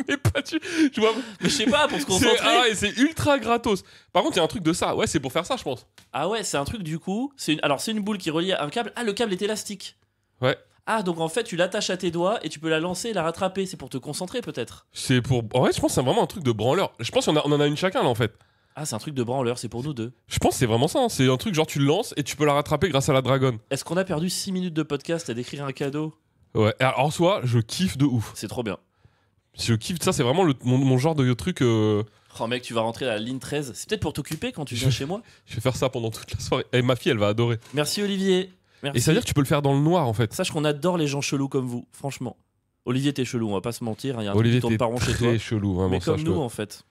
Mais pas du. Je vois. Mais je sais pas, pour se C'est concentrer. et c'est ultra gratos. Par contre, il y a un truc de ça. Ouais, c'est pour faire ça, je pense. Ah ouais, c'est un truc du coup. Alors, c'est une boule qui est reliée à un câble. Ah, le câble est élastique. Ouais. Ah, donc en fait, tu l'attaches à tes doigts et tu peux la lancer et la rattraper. C'est pour te concentrer, peut-être. C'est pour. En vrai, je pense que c'est vraiment un truc de branleur. Je pense qu'on on en a une chacun là en fait. Ah, c'est un truc de branleur, c'est pour nous deux. Je pense que c'est vraiment ça. Hein. C'est un truc genre tu le lances et tu peux la rattraper grâce à la dragonne. Est-ce qu'on a perdu 6 minutes de podcast à décrire un cadeau? Ouais. Alors, en soi, je kiffe de ouf. C'est trop bien. Je kiffe ça. C'est vraiment mon genre de truc. Oh mec, tu vas rentrer à la ligne 13. C'est peut-être pour t'occuper quand tu viens chez moi. Je vais faire ça pendant toute la soirée. Et ma fille, elle va adorer. Merci Olivier. Merci. Et ça veut dire que tu peux le faire dans le noir en fait. Sache qu'on adore les gens chelous comme vous, franchement. Olivier, t'es chelou, on va pas se mentir. Il y a un truc Olivier, qui tourne t'es pas rond chez toi. très chelou, vraiment. Mais ça, comme je nous te- en fait.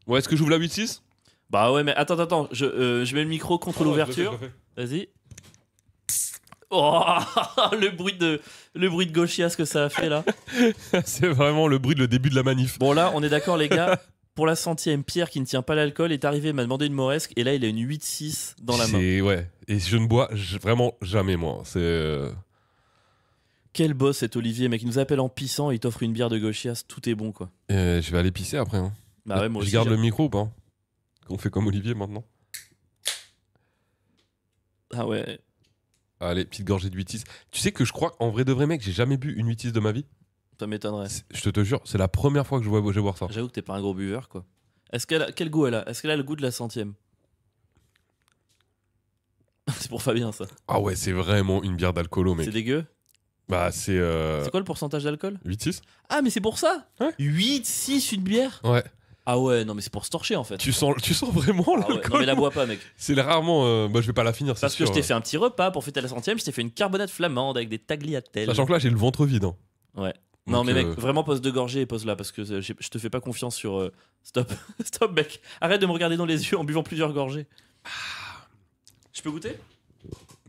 Ouais, est-ce que j'ouvre la 8-6? Bah ouais, mais attends, je mets le micro contre l'ouverture. Vas-y. Oh, le bruit de gauchias que ça a fait là. C'est vraiment le bruit de le début de la manif. Bon là, on est d'accord les gars. Pour la 100e, Pierre qui ne tient pas l'alcool est arrivé, m'a demandé une moresque et là il a une 8-6 dans la main. Ouais. Et je ne bois vraiment jamais moi. C'est. Quel boss cet Olivier, mec, il nous appelle en pissant et il t'offre une bière de gauchias, tout est bon quoi. Je vais aller pisser après. Hein. Bah ouais, moi aussi. Je garde j'ai- le micro ou pas? On fait comme Olivier maintenant. Ah ouais. Allez, petite gorgée de 8-6. Tu sais que je crois qu'en vrai de vrai mec, j'ai jamais bu une 8-6 de ma vie. Ça m'étonnerait. Je te jure, c'est la première fois que je vais boire ça. J'avoue que t'es pas un gros buveur quoi. Quel goût elle a? Est-ce qu'elle a le goût de la 100e? C'est pour Fabien ça. Ah ouais, c'est vraiment une bière d'alcoolo mec. C'est dégueu. Bah c'est C'est quoi le pourcentage d'alcool? 8-6. Ah mais c'est pour ça. Ouais. 8-6 une bière. Ouais. Ah ouais, non mais c'est pour se torcher en fait. Tu sens vraiment Ah ouais, l'alcool. non mais la bois pas mec. C'est rarement. Bah je vais pas la finir. Parce c'est que sûr. je t'ai fait un petit repas pour fêter la 100e, je t'ai fait une carbonate flamande avec des tagliatelles. Sachant que là j'ai le ventre vide. Hein. Ouais. Non Donc, mais mec, vraiment pose 2 gorgées et pose là parce que je te fais pas confiance sur... Stop, stop mec, arrête de me regarder dans les yeux en buvant plusieurs gorgées. Je peux goûter?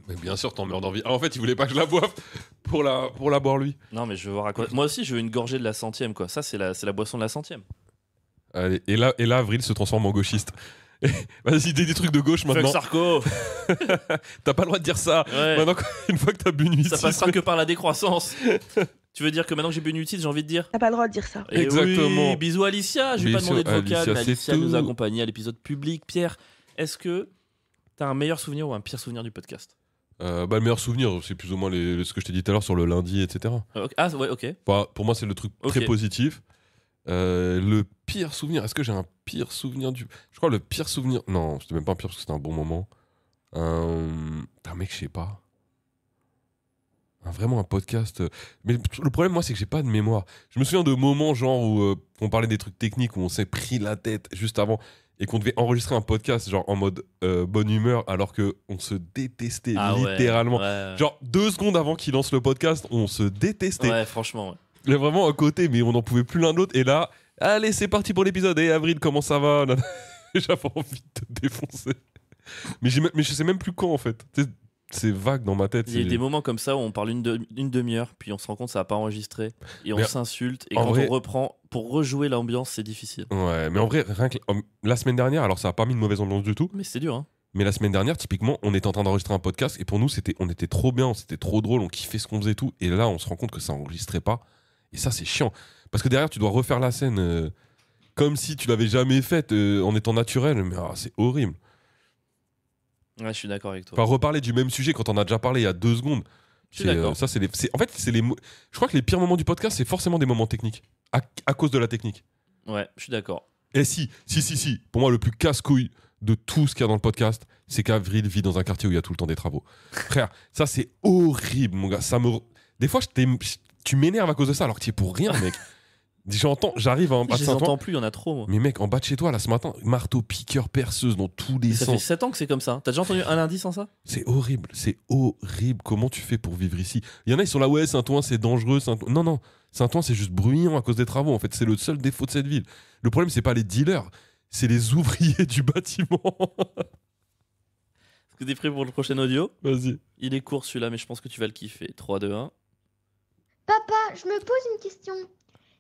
Mais bien sûr, t'en meurs d'envie. Ah, en fait, il voulait pas que je la boive pour la boire lui. Non mais je veux voir à quoi... Moi aussi je veux une gorgée de la 100e quoi, ça c'est la boisson de la 100e. Allez, et là, Avril se transforme en gauchiste. Vas-y, dis des trucs de gauche Fuck maintenant. Sarko. T'as pas le droit de dire ça. Ouais. Maintenant, une fois que t'as bu une 8-6, Ça passera que par la décroissance. Tu veux dire que maintenant que j'ai bu une utile, j'ai envie de dire T'as pas le droit de dire ça. Eh Exactement. oui, bisous Alicia, je vais pas Bisous, demander de vocal, Alicia, mais c'est Alicia nous tout. a accompagnés à l'épisode public. Pierre, est-ce que t'as un meilleur souvenir ou un pire souvenir du podcast? Bah, le meilleur souvenir, c'est plus ou moins ce que je t'ai dit tout à l'heure sur le lundi, etc. Ok. Ah ouais, ok. Bah, pour moi, c'est le truc très Ok. positif. Le pire souvenir, est-ce que j'ai un pire souvenir du. Je crois le pire souvenir. Non, c'était même pas un pire parce que c'était un bon moment. Putain, mec, je sais pas. Vraiment un podcast. Mais le problème, moi, c'est que j'ai pas de mémoire. Je me souviens de moments genre où on parlait des trucs techniques, où on s'est pris la tête juste avant et qu'on devait enregistrer un podcast genre en mode bonne humeur alors qu'on se détestait Ah ouais, littéralement. ouais. Genre 2 secondes avant qu'il lance le podcast, on se détestait. Ouais, franchement, ouais. Il est vraiment à côté, mais on n'en pouvait plus l'un de l'autre. Et là, allez, c'est parti pour l'épisode. Et Avril, comment ça va? J'avais envie de te défoncer. Mais je sais même plus quand en fait. C'est vague dans ma tête. Il y a c'est- des moments comme ça où on parle une demi-heure, puis on se rend compte que ça n'a pas enregistré, et on Mais s'insulte, et en quand vrai- on reprend, pour rejouer l'ambiance, c'est difficile. Ouais, mais en vrai, rien que la semaine dernière, alors ça a pas mis de mauvaise ambiance du tout. Mais c'est dur, hein. Mais la semaine dernière, typiquement, on était en train d'enregistrer un podcast et pour nous, on était trop bien, c'était trop drôle, on kiffait ce qu'on faisait et tout. Et là, on se rend compte que ça enregistrait pas. Et ça, c'est chiant. Parce que derrière, tu dois refaire la scène comme si tu l'avais jamais faite en étant naturel. Mais c'est horrible. Ouais, je suis d'accord avec toi. Enfin, reparler du même sujet quand on a déjà parlé il y a 2 secondes. Je suis d'accord. Ça, en fait, je crois que les pires moments du podcast, c'est forcément des moments techniques. À cause de la technique. Ouais, je suis d'accord. Et si. Pour moi, le plus casse-couille de tout ce qu'il y a dans le podcast, c'est qu'Avril vit dans un quartier où il y a tout le temps des travaux. Frère, ça, c'est horrible, mon gars. Des fois, tu m'énerves à cause de ça alors que tu es pour rien, mec. J'entends, j'arrive en bas Je de les Saint-Ouen. entends plus, il y en a trop, moi. Mais mec, en bas de chez toi, là, ce matin, marteau, piqueur, perceuse dans tous les Ça fait sens. 7 ans que c'est comme ça. T'as déjà entendu un lundi sans ça? C'est horrible, c'est horrible. Comment tu fais pour vivre ici? Il y en a, ils sont là, ouais, Saint-Ouen, c'est dangereux. Non, non, Saint-Ouen, c'est juste bruyant à cause des travaux. En fait, c'est le seul défaut de cette ville. Le problème, c'est pas les dealers, c'est les ouvriers du bâtiment. Est-ce que t'es prêt pour le prochain audio? Vas-y. Il est court celui-là, mais je pense que tu vas le kiffer. 3, 2, 1. Papa, je me pose une question.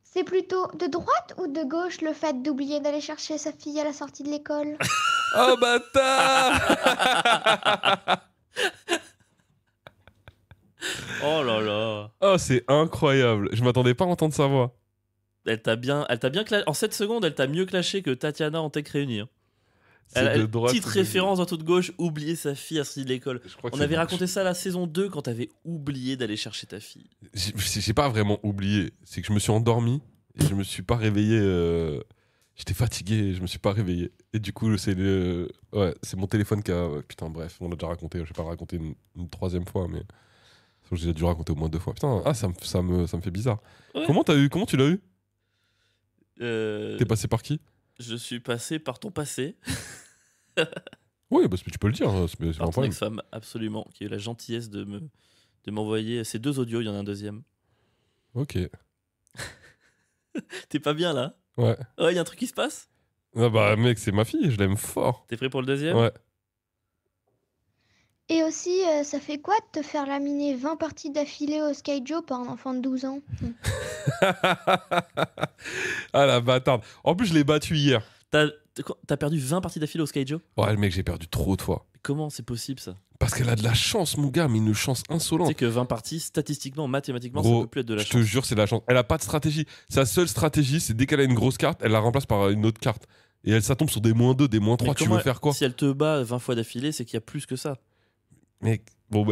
C'est plutôt de droite ou de gauche le fait d'oublier d'aller chercher sa fille à la sortie de l'école? Oh bâtard. Oh là là. Oh, c'est incroyable. Je m'attendais pas à entendre sa voix. Elle t'a bien en 7 secondes, elle t'a mieux clashé que Tatiana en tech réunie. Hein. C'est de droite. Petite ou de référence dans toute gauche, oublier sa fille à la sortie de l'école. gauche. Je crois que On c'est avait bon. raconté ça à la saison 2 quand t'avais oublié d'aller chercher ta fille. J'ai pas vraiment oublié. C'est que je me suis endormi et je me suis pas réveillé. J'étais fatigué et je me suis pas réveillé. Et du coup, c'est mon téléphone qui a. Putain, bref, on l'a déjà raconté. Je vais pas le raconter une troisième fois, mais j'ai déjà dû le raconter au moins 2 fois. Putain, ça me fait bizarre. Ouais. Comment tu l'as eu? Euh, T'es passé par qui? Je suis passé par ton passé. Oui, bah, tu peux le dire. C'est pas un Par ton problème. ex-femme, absolument, qui a eu la gentillesse de m'envoyer ces 2 audios, il y en a un deuxième. Ok. T'es pas bien là? Ouais. Ouais, il y a un truc qui se passe? Ah bah, mec, c'est ma fille. Je l'aime fort. T'es prêt pour le deuxième? Ouais. Et aussi, ça fait quoi de te faire laminer 20 parties d'affilée au Sky Joe par un enfant de 12 ans? Ah la bâtarde. En plus, je l'ai battu hier. T'as perdu 20 parties d'affilée au Skyjo? Ouais, le mec, j'ai perdu trop de fois. Comment c'est possible ça? Parce qu'elle a de la chance, mon gars, mais une chance Tu insolente. sais que 20 parties, statistiquement, mathématiquement, ça Gros, peut plus être de la je chance. te jure, c'est de la chance. Elle a pas de stratégie. Sa seule stratégie, c'est dès qu'elle a une grosse carte, elle la remplace par une autre carte. Et elle, ça tombe sur des -2, des -3. Mais Tu comment veux faire quoi? Si elle te bat 20 fois d'affilée, c'est qu'il y a plus que ça. Mec, bon,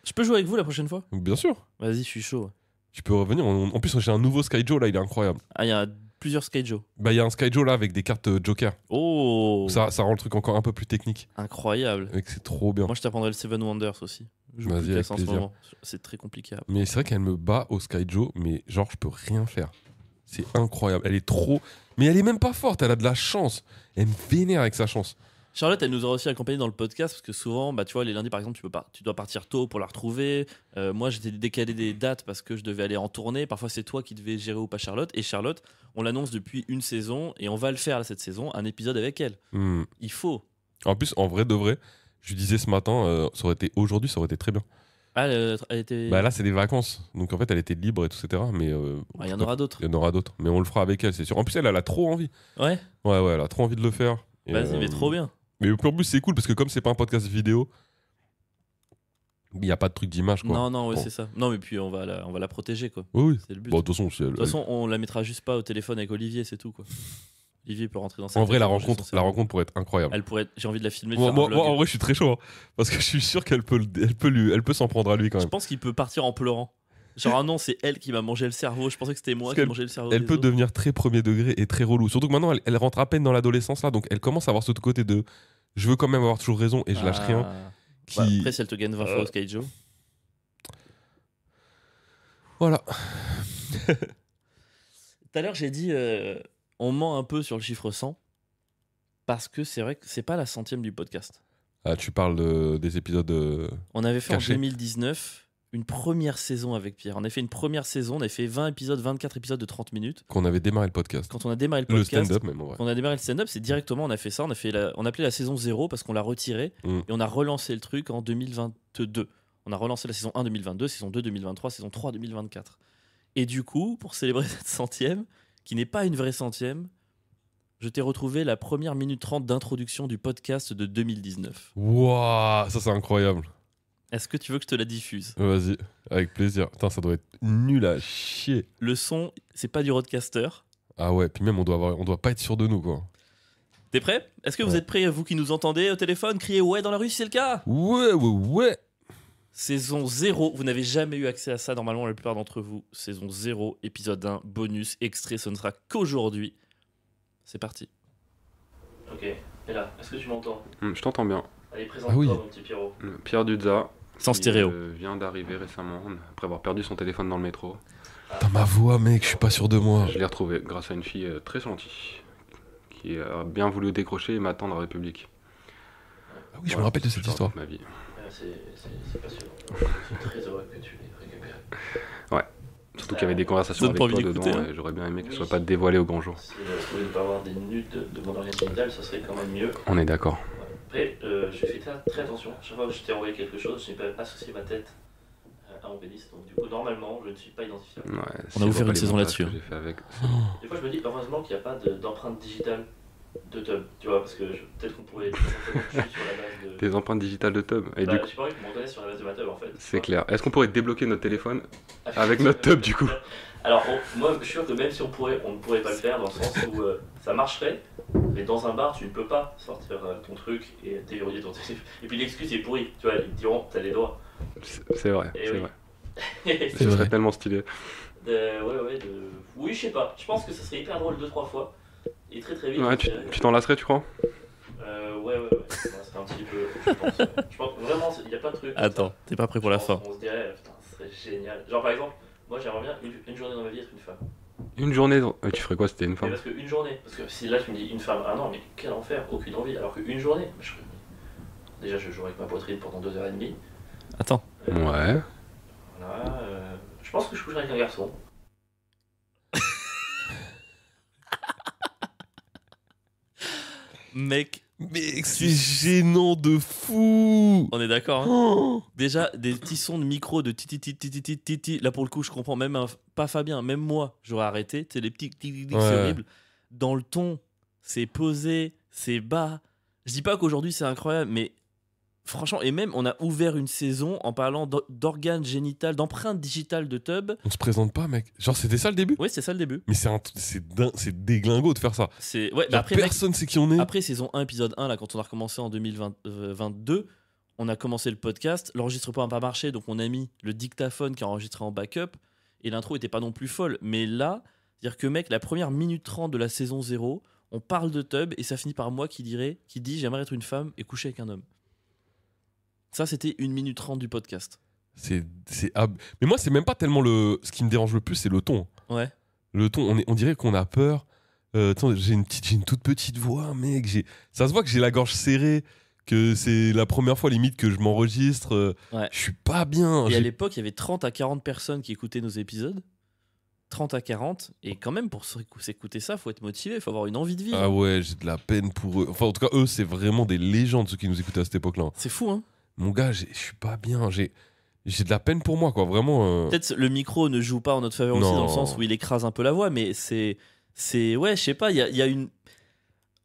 Je peux jouer avec vous la prochaine fois? bien sûr. Vas-y, je suis chaud. Tu peux revenir. En plus, j'ai un nouveau Skyjo là, il est incroyable. Ah, il y a plusieurs Skyjo. Bah, il y a un Skyjo là avec des cartes Joker. Oh, Ça rend le truc encore un peu plus technique. incroyable. Mec, c'est trop bien. Moi, je t'apprendrai le Seven Wonders aussi. Je joue Vas-y, plus qu'à avec ça en ce plaisir. moment. C'est très compliqué. Mais c'est vrai qu'elle me bat au Skyjo, mais genre, je peux rien faire. C'est incroyable. Elle est trop. Mais elle est même pas forte, elle a de la chance. Elle me vénère avec sa chance. Charlotte, elle nous a aussi accompagnés dans le podcast parce que souvent, bah, tu vois, les lundis par exemple, tu dois partir tôt pour la retrouver. Moi, j'étais décalé des dates parce que je devais aller en tournée. Parfois, c'est toi qui devais gérer ou pas Charlotte. Et Charlotte, on l'annonce depuis une saison et on va le faire là, cette saison, un épisode avec elle. Hmm. Il faut. En plus, en vrai de vrai, je lui disais ce matin, ça aurait été aujourd'hui, ça aurait été très bien. Ah, elle était. Bah là, c'est des vacances. Donc en fait, elle était libre et tout, etc. Mais Il y en aura d'autres. il y en aura d'autres. Mais on le fera avec elle, c'est sûr. En plus, elle a trop envie. Ouais, Ouais, elle a trop envie de le faire. Et, vas-y, mais trop bien. Mais en plus, c'est cool parce que comme c'est pas un podcast vidéo, il n'y a pas de truc d'image, quoi. Non, non, ouais, Bon. c'est ça. Non, mais puis on va la protéger, quoi. Oui, oui. C'est le but. Bon, de toute façon, De toute façon, on la mettra juste pas au téléphone avec Olivier, c'est tout, quoi. Olivier peut rentrer dans sa en vrai, tête, la ranger rencontre, son la cerveau. rencontre pourrait être incroyable. Elle pourrait. J'ai envie de la filmer. De Moi, faire un moi, vlog. en vrai, je suis très chaud. Hein, parce que je suis sûr qu'elle peut, elle peut s'en prendre à lui quand Je même. pense qu'il peut partir en pleurant. Genre, ah non, c'est elle qui m'a mangé le cerveau. Je pensais que c'était moi Parce qui qu'elle- mangeais le cerveau. Elle des peut autres. devenir très premier degré et très relou. Surtout que maintenant, elle rentre à peine dans l'adolescence là, donc elle commence à avoir ce côté de je veux quand même avoir toujours raison et je lâche rien. Ah. Qui... Bah, après, si elle te gagne 20 fois au Skyjo. Voilà. Tout à l'heure, j'ai dit on ment un peu sur le chiffre 100 parce que c'est vrai que c'est pas la 100e du podcast. Ah, tu parles des épisodes. On avait fait Caché. en 2019 une première saison avec Pierre. On a fait une première saison, on a fait 20 épisodes, 24 épisodes de 30 minutes. Qu'on avait démarré le podcast. Quand on a démarré le Le podcast, stand-up même en vrai. quand on a démarré le stand-up, c'est directement, on a fait ça, on appelait la saison 0 parce qu'on l'a retiré Mm. et on a relancé le truc en 2022. On a relancé la saison 1 2022, saison 2 2023, saison 3 2024. Et du coup, pour célébrer cette 100e, qui n'est pas une vraie 100e, je t'ai retrouvé la première minute 30 d'introduction du podcast de 2019. Waouh, ça c'est incroyable. Est-ce que tu veux que je te la diffuse? Vas-y, avec plaisir. Putain, ça doit être nul à chier. Le son, c'est pas du roadcaster. Ah ouais, puis même on doit pas être sûr de nous quoi. T'es prêt? Est-ce que vous Ouais. êtes prêts, vous qui nous entendez au téléphone? Criez ouais dans la rue si c'est le cas! Ouais, ouais, ouais. Saison 0, vous n'avez jamais eu accès à ça normalement la plupart d'entre vous. Saison 0, épisode 1, bonus, extrait, ce ne sera qu'aujourd'hui. C'est parti. Ok, et là, est-ce que tu m'entends? Je t'entends bien. Allez, Ah oui. présente-toi mon petit Pierrot. Pierre Dudza, Sans qui, stéréo. vient d'arriver récemment, après avoir perdu son téléphone dans le métro. Putain, ma voix, mec, je suis pas sûr de moi. Je l'ai retrouvé grâce à une fille très gentille qui a bien voulu décrocher et m'attendre à République. Ah oui, je me rappelle de cette histoire. Ma vie. C'est passionnant. Je suis très heureux que tu l'aies récupéré. Surtout qu'il y avait des conversations donne avec pas toi envie dedans d'écouter, hein. et j'aurais bien aimé qu'elles ne soient pas dévoilées au grand jour. Si je pouvais ne pas avoir des nudes de mon organe génital, ça serait quand même mieux. On est d'accord. Après, je fais très attention. Chaque fois que je t'ai envoyé quelque chose, je n'ai pas associé ma tête à mon pénis. Donc, du coup, normalement, je ne suis pas identifiable. Ouais, On a offert une saison là-dessus. J'ai fait avec. Des fois, je me dis, heureusement qu'il n'y a pas d'empreinte digitale de tub. Tu vois, parce que peut-être qu'on pourrait être sur la base de. Des empreintes digitales de tub. Et Bah, du coup, j'ai pas envie qu'on m'en connaisse sur la base de ma tub en fait. c'est clair. Est-ce qu'on pourrait débloquer notre téléphone avec notre tub du coup? Alors, moi, je suis sûr que même si on ne pourrait pas le faire dans le sens où ça marcherait, mais dans un bar, tu ne peux pas sortir ton truc et déverrouiller ton téléphone. Et puis l'excuse est pourrie, tu vois, ils te diront, t'as les doigts. C'est vrai, Et c'est oui. vrai. C'est Ce vrai. serait tellement stylé. Oui, je sais pas. Je pense que ça serait hyper drôle 2-3 fois. Et très vite. Ouais, tu t'en lasserais, tu crois? Ouais. Ça serait un petit peu. Je pense, ouais. Je pense vraiment, il n'y a pas de truc. Attends, t'es pas prêt pour la fin. On se dirait, putain, ce serait génial. Genre, par exemple, moi j'aimerais bien une journée dans ma vie être une femme. Une journée. Tu ferais quoi si t'étais une Mais femme? parce qu'une journée, parce que si là tu me dis une femme, ah non, mais quel enfer, aucune envie. Alors qu'une journée, déjà je jouerais avec ma poitrine pendant 2h30. Attends. Ouais. Voilà, je pense que je coucherais avec un garçon. Mec, Mec, c'est gênant de fou. on est d'accord, hein. Oh. Déjà, des petits sons de micro de titi. Là, pour le coup, je comprends. Même pas Fabien, même moi, j'aurais arrêté. Tu sais, les petits tic, c'est Ouais. horrible. Dans le ton, c'est posé, c'est bas. Je dis pas qu'aujourd'hui, c'est incroyable, mais franchement, et même, on a ouvert une saison en parlant d'organes génitales, d'empreintes digitales de tub. On se présente pas, mec. Genre, c'était ça le début? Oui, c'est ça le début. Mais c'est déglingo de faire ça. C'est ouais, bah Genre, après, mec, personne sait qui on est. après saison 1, épisode 1, là, quand on a recommencé en 2022, on a commencé le podcast. L'enregistrement n'a pas marché, donc on a mis le dictaphone qui a enregistré en backup. Et l'intro était pas non plus folle. Mais là, c'est-à-dire que, mec, la première minute 30 de la saison 0, on parle de tub et ça finit par moi qui dit j'aimerais être une femme et coucher avec un homme. Ça, c'était 1 minute 30 du podcast. Mais moi, c'est même pas tellement ce qui me dérange le plus, c'est le ton. Ouais. Le ton, on dirait qu'on a peur. J'ai une toute petite voix, mec. Ça se voit que j'ai la gorge serrée, que c'est la première fois limite que je m'enregistre. Ouais. Je suis pas bien. Et à l'époque, il y avait 30 à 40 personnes qui écoutaient nos épisodes. 30 à 40. Et quand même, pour s'écouter ça, faut être motivé, faut avoir une envie de vivre. Ah ouais, j'ai de la peine pour eux. Enfin, en tout cas, eux, c'est vraiment des légendes, ceux qui nous écoutaient à cette époque-là. C'est fou, hein. Mon gars, je suis pas bien. J'ai de la peine pour moi, quoi. Vraiment. Peut-être le micro ne joue pas en notre faveur aussi, Non. dans le sens où il écrase un peu la voix, mais c'est ouais, je sais pas, il y a une.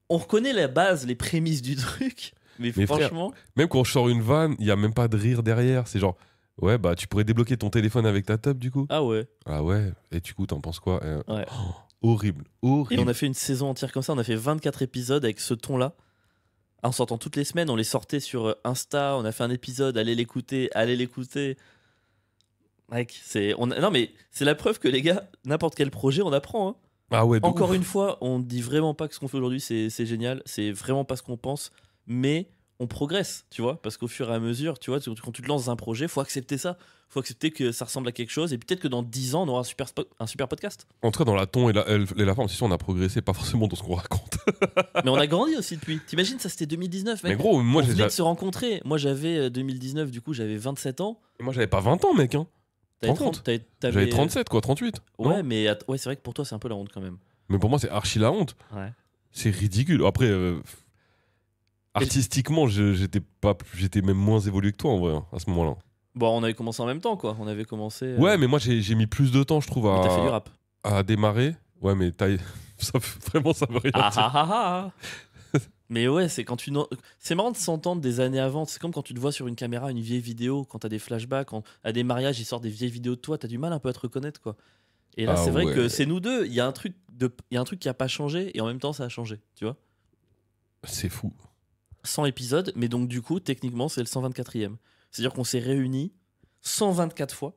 On reconnaît la base, les prémices du truc, mais franchement. Même quand je sors une vanne, il y a même pas de rire derrière. C'est genre, ouais, bah, tu pourrais débloquer ton téléphone avec ta tub, du coup. Ah ouais. Ah ouais. Et du coup, t'en penses quoi? Ouais. Horrible. Et Horrible. on a fait une saison entière comme ça, on a fait 24 épisodes avec ce ton-là. En sortant toutes les semaines, on les sortait sur Insta, on a fait un épisode, allez l'écouter. Mec, non mais c'est la preuve que les gars, n'importe quel projet, on apprend. Hein. Ah ouais, de Encore ouf. une fois, on dit vraiment pas que ce qu'on fait aujourd'hui c'est génial, c'est vraiment pas ce qu'on pense, mais on progresse, tu vois, parce qu'au fur et à mesure, tu vois, quand tu te lances dans un projet, faut accepter ça, faut accepter que ça ressemble à quelque chose, et peut-être que dans 10 ans, on aura un super podcast. En tout cas, dans la ton et la forme, c'est sûr, on a progressé, pas forcément dans ce qu'on raconte. Mais on a grandi aussi depuis. T'imagines, ça c'était 2019, mec. Mais gros, moi, on venait de se rencontrer. Moi j'avais 2019, du coup j'avais 27 ans. j'avais pas 20 ans, mec. Hein. T'avais Te rends compte 30, J'avais 37, quoi, 38. Ouais, non mais ouais, c'est vrai que pour toi c'est un peu la honte quand même. Mais pour moi, c'est archi la honte. Ouais. C'est ridicule. Après, artistiquement, j'étais même moins évolué que toi, en vrai, hein, à ce moment-là. Bon, on avait commencé en même temps, quoi. On avait commencé. Ouais, mais moi, j'ai mis plus de temps, je trouve, mais t'as fait du rap. à démarrer. Ouais, mais vraiment, ça veut rien Ah dire. ah ah ah. Mais ouais, c'est quand c'est marrant de s'entendre des années avant. C'est comme quand tu te vois sur une caméra, une vieille vidéo, quand t'as des flashbacks, à des mariages, ils sortent des vieilles vidéos de toi, t'as du mal un peu à te reconnaître, quoi. Et là, Ah c'est vrai ouais. que c'est nous deux. Il y a un truc qui a pas changé et en même temps, ça a changé, tu vois. C'est fou. 100 épisodes, mais donc du coup, techniquement, c'est le 124e. C'est-à-dire qu'on s'est réunis 124 fois.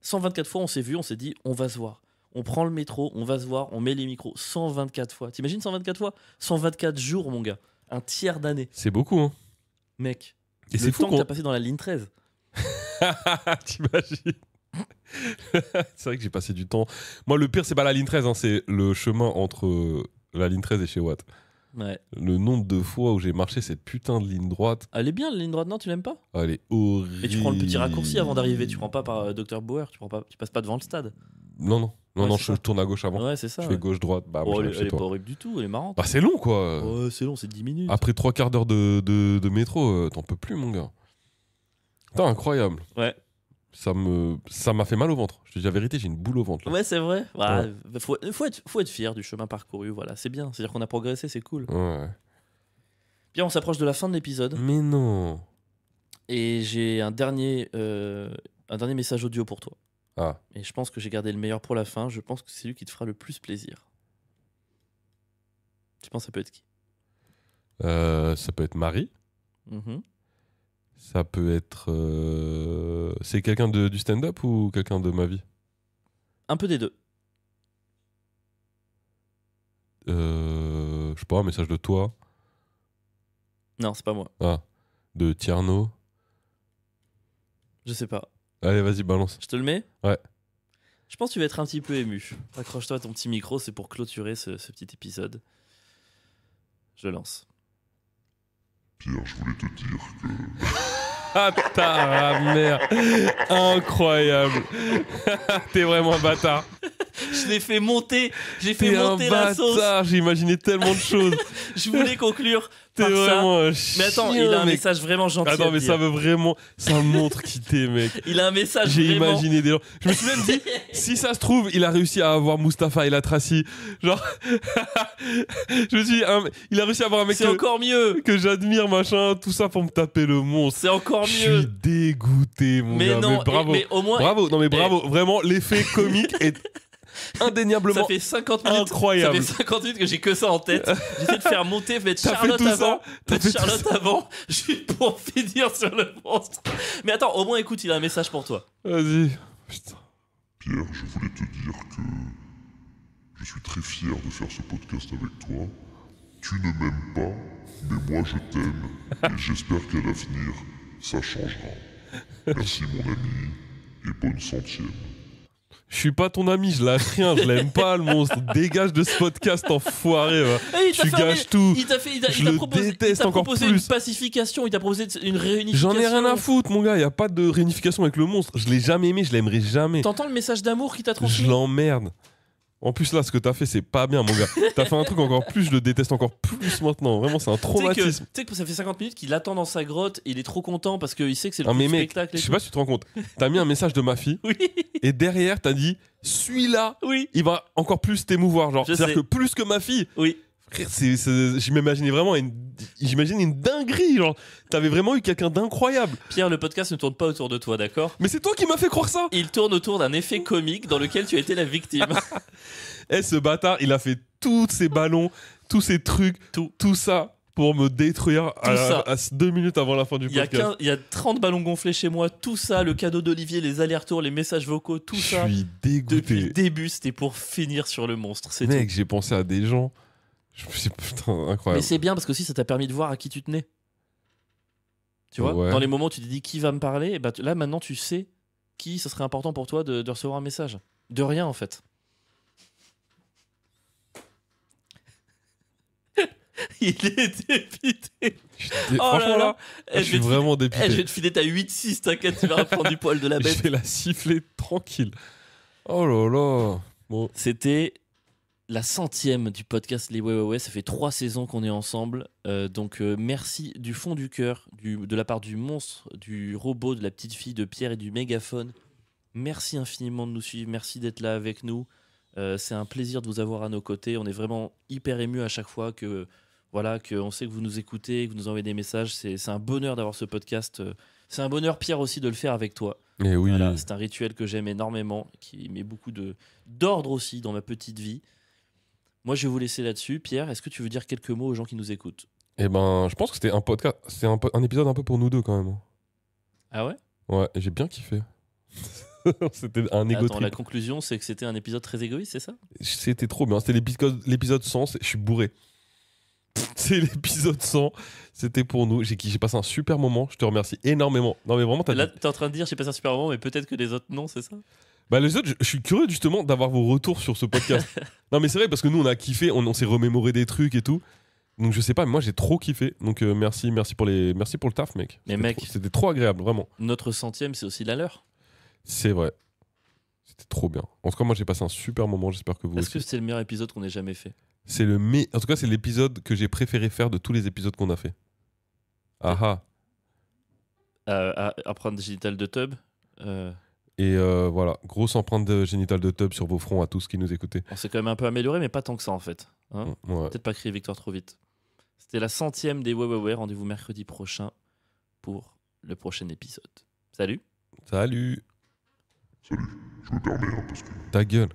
124 fois, on s'est vu, on s'est dit, on va se voir. On prend le métro, on va se voir, on met les micros 124 fois. T'imagines 124 fois? 124 jours, mon gars. Un tiers d'année. C'est beaucoup, hein. Mec, Et le c'est fou temps que t'as passé dans la ligne 13. T'imagines? C'est vrai que j'ai passé du temps. Moi, le pire, c'est pas la ligne 13, hein, c'est le chemin entre la ligne 13 et chez Watt. Ouais. Le nombre de fois où j'ai marché cette putain de ligne droite, Elle est bien, la ligne droite, non, tu l'aimes pas? elle est horrible. Et tu prends le petit raccourci avant d'arriver, tu prends pas par Dr Bauer, tu passes pas devant le stade. Non, Ouais, je tourne à gauche avant. Ouais, c'est ça. Je ouais. fais gauche-droite, bah, Oh, moi, elle chez est pas toi. horrible du tout, elle est marrante. Bah, c'est long, quoi. Ouais, c'est long, c'est 10 minutes. Après 3/4 d'heure de métro, t'en peux plus, mon gars. Putain, incroyable. Ouais. Ça m'a fait mal au ventre. Je te dis la vérité, j'ai une boule au ventre. Là. Ouais, c'est vrai. Voilà, faut être fier du chemin parcouru, voilà, c'est bien. C'est-à-dire qu'on a progressé, c'est cool. Ouais. Bien, on s'approche de la fin de l'épisode. Mais non. Et j'ai un dernier message audio pour toi. Ah. Et je pense que j'ai gardé le meilleur pour la fin. Je pense que c'est lui qui te fera le plus plaisir. Tu penses que ça peut être qui? Ça peut être Marie. Mhm. Ça peut être. C'est quelqu'un du stand-up ou quelqu'un de ma vie? Un peu des deux. Je sais pas, un message de toi. Non, c'est pas moi. Ah. De Tierno. Je sais pas. Allez, vas-y, balance. Je te le mets? Ouais. Je pense que tu vas être un petit peu ému. Accroche-toi à ton petit micro, c'est pour clôturer ce petit épisode. Je lance. Pierre, je voulais te dire que... Ah, ta mère. Incroyable. T'es vraiment un bâtard. Je l'ai fait monter. J'ai fait T'es un monter la sauce. bâtard. J'ai imaginé tellement de choses. Je voulais conclure T'es par vraiment ça. un chien, Mais attends, il a un mec. message vraiment gentil. Attends, à mais te ça dire. veut vraiment... Ça montre qui t'es, mec. Il a un message J'ai vraiment... imaginé des gens. Je me suis même dit, si ça se trouve, il a réussi à avoir Mustapha El Atrassi. Genre, je me suis dit, il a réussi à avoir un mec C'est encore mieux. que j'admire, machin, tout ça pour me taper le monstre. C'est encore Je mieux. suis dégoûté, mon Mais gars. non, mais bravo. mais au moins... Bravo, non mais bravo. Vraiment, l'effet comique est indéniablement Ça fait 50 minutes. incroyable. Ça fait 50 minutes que j'ai que ça en tête. J'essaie de faire monter, mettre T'as fait Charlotte tout ça avant, T'as mettre fait tout Charlotte ça avant, juste pour finir sur le monstre. Mais attends, au moins écoute, il a un message pour toi. Vas-y. Putain. Pierre, je voulais te dire que je suis très fier de faire ce podcast avec toi. Tu ne m'aimes pas, mais moi je t'aime et j'espère qu'à l'avenir, ça changera. Merci mon ami et bonne centième. Je suis pas ton ami, je lâche rien, je l'aime pas le monstre. Dégage de ce podcast, enfoiré. Va. Eh, il t'a Tu fait gâches tout. Il t'a fait, Je il t'a le proposé, déteste il t'a encore proposé plus. une pacification, il t'a proposé une réunification. J'en ai rien à foutre, mon gars. Y a pas de réunification avec le monstre. Je l'ai jamais aimé, je l'aimerai jamais. T'entends le message d'amour qu'il t'a Je transmis? l'emmerde. En plus, là, ce que t'as fait, c'est pas bien, mon gars. T'as fait un truc encore plus, je le déteste encore plus maintenant. Vraiment, c'est un Tu sais traumatisme. que ça fait 50 minutes qu'il attend dans sa grotte, il est trop content parce qu'il sait que c'est le Ah, mais petit mec, spectacle. je et sais tout. pas si tu te rends compte. T'as mis un message de ma fille Oui, et derrière, t'as dit celui-là, oui, il va encore plus t'émouvoir. Genre, Je c'est-à-dire sais. que plus que ma fille. oui. Frère, je m'imaginais vraiment j'imagine une dinguerie. Genre, t'avais vraiment eu quelqu'un d'incroyable. Pierre, le podcast ne tourne pas autour de toi, d'accord? Mais c'est toi qui m'as fait croire ça. Il tourne autour d'un effet comique dans lequel tu as été la victime. Eh, ce bâtard, il a fait tous ces ballons, tous ces trucs, tout ça pour me détruire à 2 minutes avant la fin du podcast. Il y a 30 ballons gonflés chez moi, tout ça, le cadeau d'Olivier, les allers-retours, les messages vocaux, tout Je ça. suis dégoûté. Depuis le début, c'était pour finir sur le monstre. C'est Mec, tout. j'ai pensé à des gens. Je me suis dit, putain, Mais incroyable. c'est bien parce que aussi ça t'a permis de voir à qui tu tenais. Tu vois, Ouais. dans les moments où tu te dis qui va me parler, et bah, là maintenant tu sais qui ce serait important pour toi de recevoir un message. De rien en fait. Il est dépité. Oh là Franchement, là. là, Eh, je suis vraiment je dépité. vais te filer ta 8-6, t'inquiète, tu vas reprendre du poil de la Je bête. vais la siffler tranquille. Oh là là. Bon. C'était la 100e du podcast Les Ouais. Ça fait 3 saisons qu'on est ensemble. Donc merci du fond du cœur, de la part du monstre, du robot, de la petite fille, de Pierre et du mégaphone. Merci infiniment de nous suivre. Merci d'être là avec nous. C'est un plaisir de vous avoir à nos côtés. On est vraiment hyper ému à chaque fois que on sait que vous nous écoutez, que vous nous envoyez des messages. C'est un bonheur d'avoir ce podcast. C'est un bonheur, Pierre, aussi de le faire avec toi. Et oui. Voilà, c'est un rituel que j'aime énormément, qui met beaucoup d'ordre aussi dans ma petite vie. Moi, je vais vous laisser là-dessus. Pierre, est-ce que tu veux dire quelques mots aux gens qui nous écoutent? Eh ben, je pense que c'était un podcast, c'est un épisode un peu pour nous deux quand même. Ah ouais? Ouais, et j'ai bien kiffé. C'était un égo Attends, la trip. conclusion, c'est que c'était un épisode très égoïste, c'est ça? C'était trop bien. C'était l'épisode 100. Je suis bourré. C'est l'épisode 100. C'était pour nous. J'ai passé un super moment. Je te remercie énormément. Non, mais vraiment, Là, t'es en train de dire, j'ai passé un super moment, mais peut-être que les autres non, c'est ça? Bah, les autres, je suis curieux justement d'avoir vos retours sur ce podcast. Non, mais c'est vrai, parce que nous, on a kiffé. On s'est remémoré des trucs et tout. Donc, je sais pas, mais moi, j'ai trop kiffé. Donc, merci pour le taf, mec. Mais mec, c'était trop agréable, vraiment. Notre 100e, c'est aussi la leur. C'est vrai. C'était trop bien. En tout cas, moi, j'ai passé un super moment. J'espère que vous Est-ce aussi. que c'est le meilleur épisode qu'on ait jamais fait? En tout cas, c'est l'épisode que j'ai préféré faire de tous les épisodes qu'on a fait. Ah ah. Empreinte génitale de tub. Et voilà, grosse empreinte génitale de tub sur vos fronts à tous qui nous écoutaient. On s'est quand même un peu amélioré, mais pas tant que ça en fait. Hein, Ouais. peut-être pas crier victoire trop vite. C'était la 100e des Ouais. Rendez-vous mercredi prochain pour le prochain épisode. Salut. Salut. Salut, je me permets parce que Ta gueule.